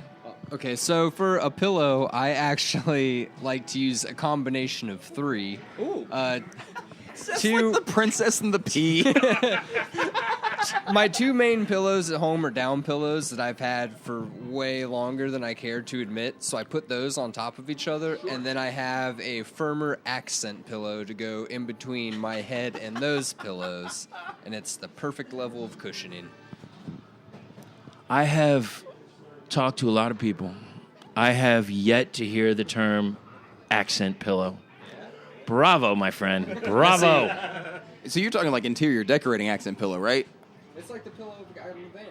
Okay, so for a pillow, I actually like to use a combination of 3. Ooh. That's Two- like the Princess and the Pea. My 2 main pillows at home are down pillows that I've had for way longer than I care to admit. So I put those on top of each other, and then I have a firmer accent pillow to go in between my head and those pillows, and it's the perfect level of cushioning. I have talked to a lot of people. I have yet to hear the term accent pillow. Bravo, my friend. Bravo. So you're talking like interior decorating accent pillow, right? It's like the pillow of the guy in the van.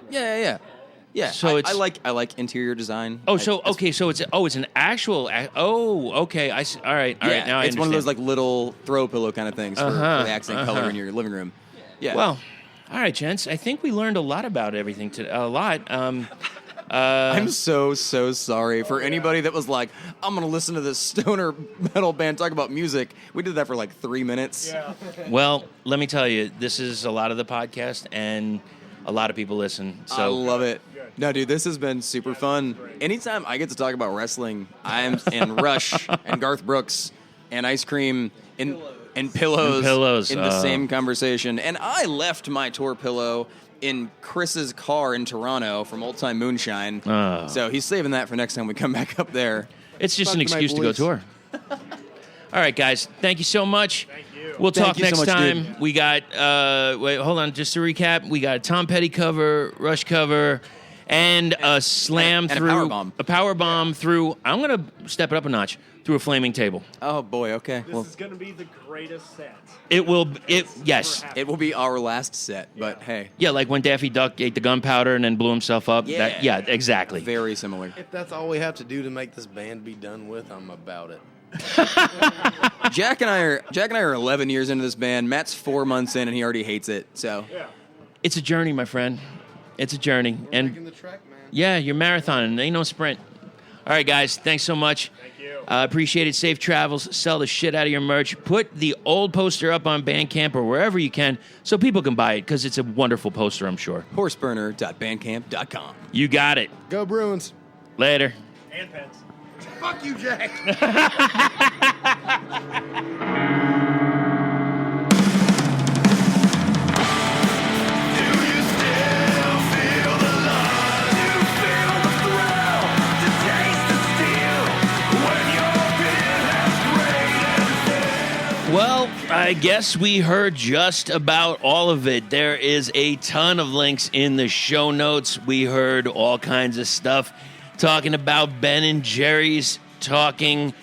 Yeah. So I like interior design. So it's an actual. Okay. I see. All right. Now I understand. It's one of those like little throw pillow kind of things for the accent color in your living room. Yeah. Well, all right, gents. I think we learned a lot about everything today. A lot. I'm so sorry for anybody that was like, I'm going to listen to this stoner metal band talk about music. We did that for like 3 minutes. Yeah. Well, let me tell you, this is a lot of the podcast, and a lot of people listen. So I love it. No, dude, this has been super fun. Anytime I get to talk about wrestling, and Rush and Garth Brooks and ice cream and pillows in the same conversation. And I left my tour pillow in Chris's car in Toronto from Old Time Moonshine. So he's saving that for next time we come back up there. It's just Talk an to my excuse to go boys. tour. All right, guys. Thank you so much. Thank you. We'll Thank talk you so next much, time. dude. We got, hold on, just to recap, we got a Tom Petty cover, Rush cover, and a slam and a through powerbomb. a power bomb through. I'm gonna step it up a notch through a flaming table. Oh, boy, okay. This is going to be the greatest set. It will. Yes. It will be our last set, but hey, Yeah, like when Daffy Duck ate the gunpowder and then blew himself up. Yeah. Yeah, exactly. very similar. If that's all we have to do to make this band be done with, I'm about it. Jack and I are 11 years into this band. Matt's 4 months in, and he already hates it. So It's a journey, my friend. It's a journey. Making And the track, man. yeah, you're marathoning. Ain't no sprint. All right, guys. Thanks so much. Thank you. Appreciate it. Safe travels. Sell the shit out of your merch. Put the old poster up on Bandcamp or wherever you can so people can buy it because it's a wonderful poster, I'm sure. Horseburner.bandcamp.com. You got it. Go Bruins. Later. And pens. Fuck you, Jack. Well, I guess we heard just about all of it. There is a ton of links in the show notes. We heard all kinds of stuff talking about Ben and Jerry's, talking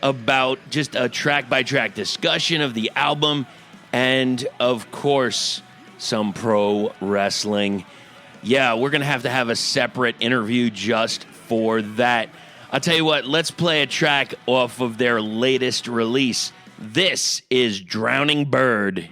about just a track-by-track discussion of the album, and, of course, some pro wrestling. Yeah, we're going to have a separate interview just for that. I'll tell you what, let's play a track off of their latest release. This is Drowning Bird.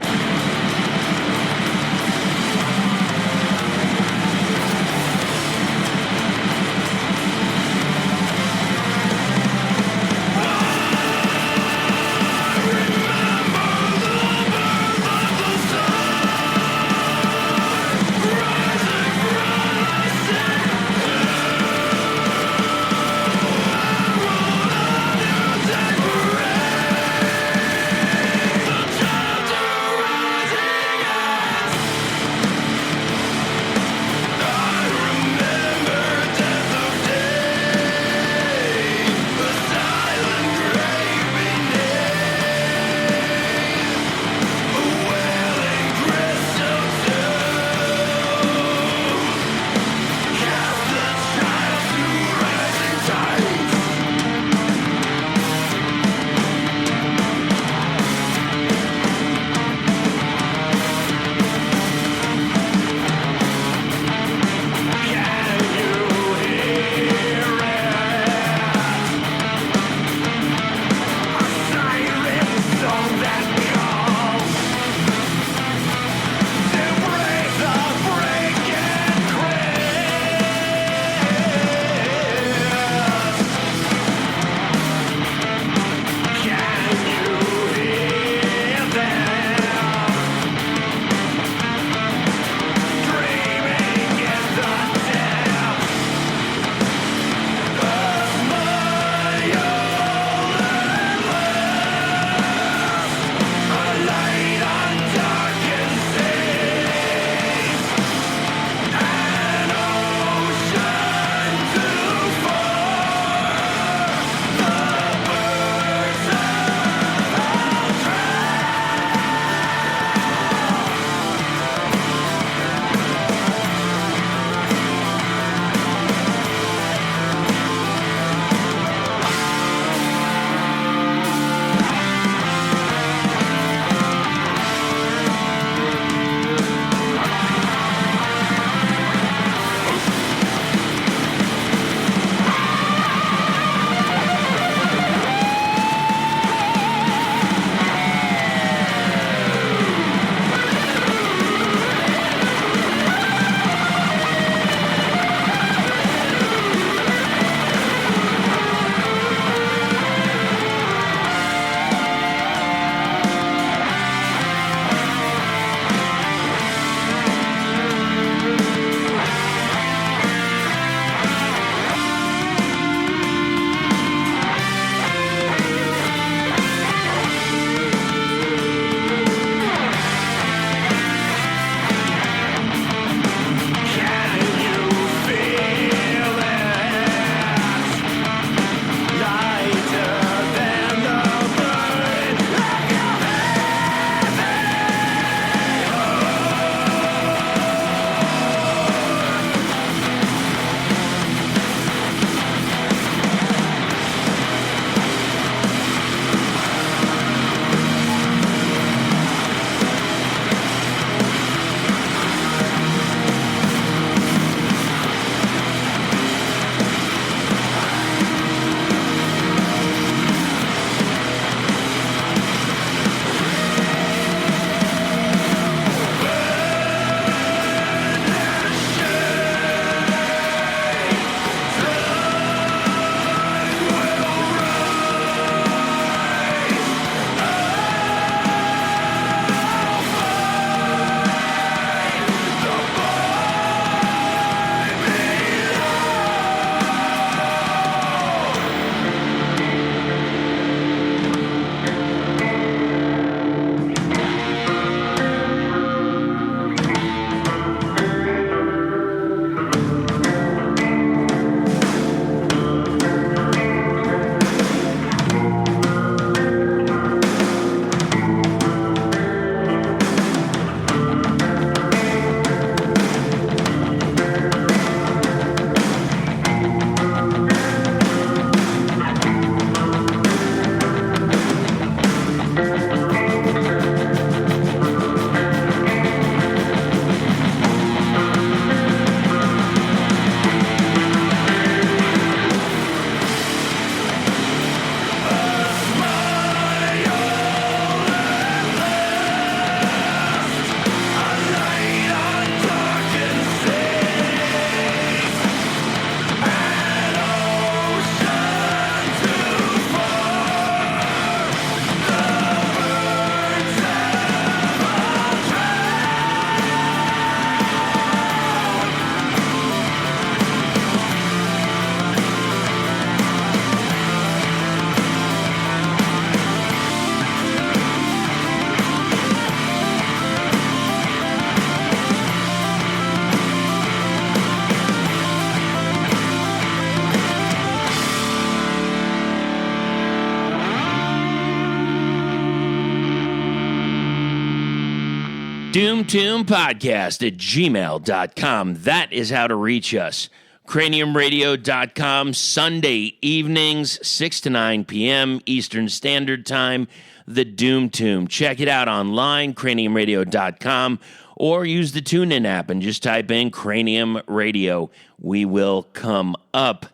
DoomTombPodcast@gmail.com. That is how to reach us. CraniumRadio.com, Sunday evenings, 6 to 9 p.m. Eastern Standard Time, The Doom Tomb. Check it out online, CraniumRadio.com, or use the TuneIn app and just type in Cranium Radio. We will come up.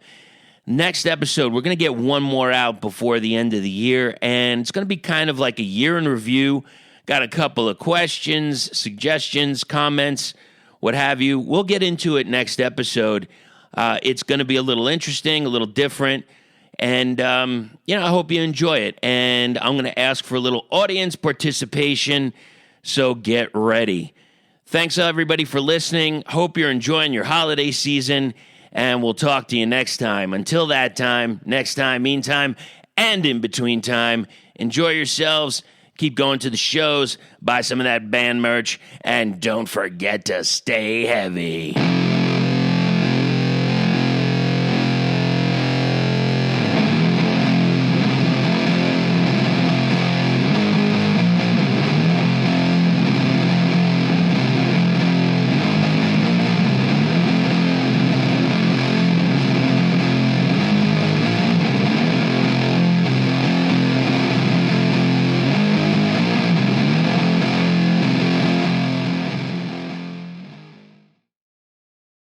Next episode, we're going to get one more out before the end of the year, and it's going to be kind of like a year in review. Got a couple of questions, suggestions, comments, what have you. We'll get into it next episode. It's going to be a little interesting, a little different, and, I hope you enjoy it. And I'm going to ask for a little audience participation, so get ready. Thanks, everybody, for listening. Hope you're enjoying your holiday season, and we'll talk to you next time. Until that time, next time, meantime, and in between time, enjoy yourselves. Keep going to the shows, buy some of that band merch, and don't forget to stay heavy.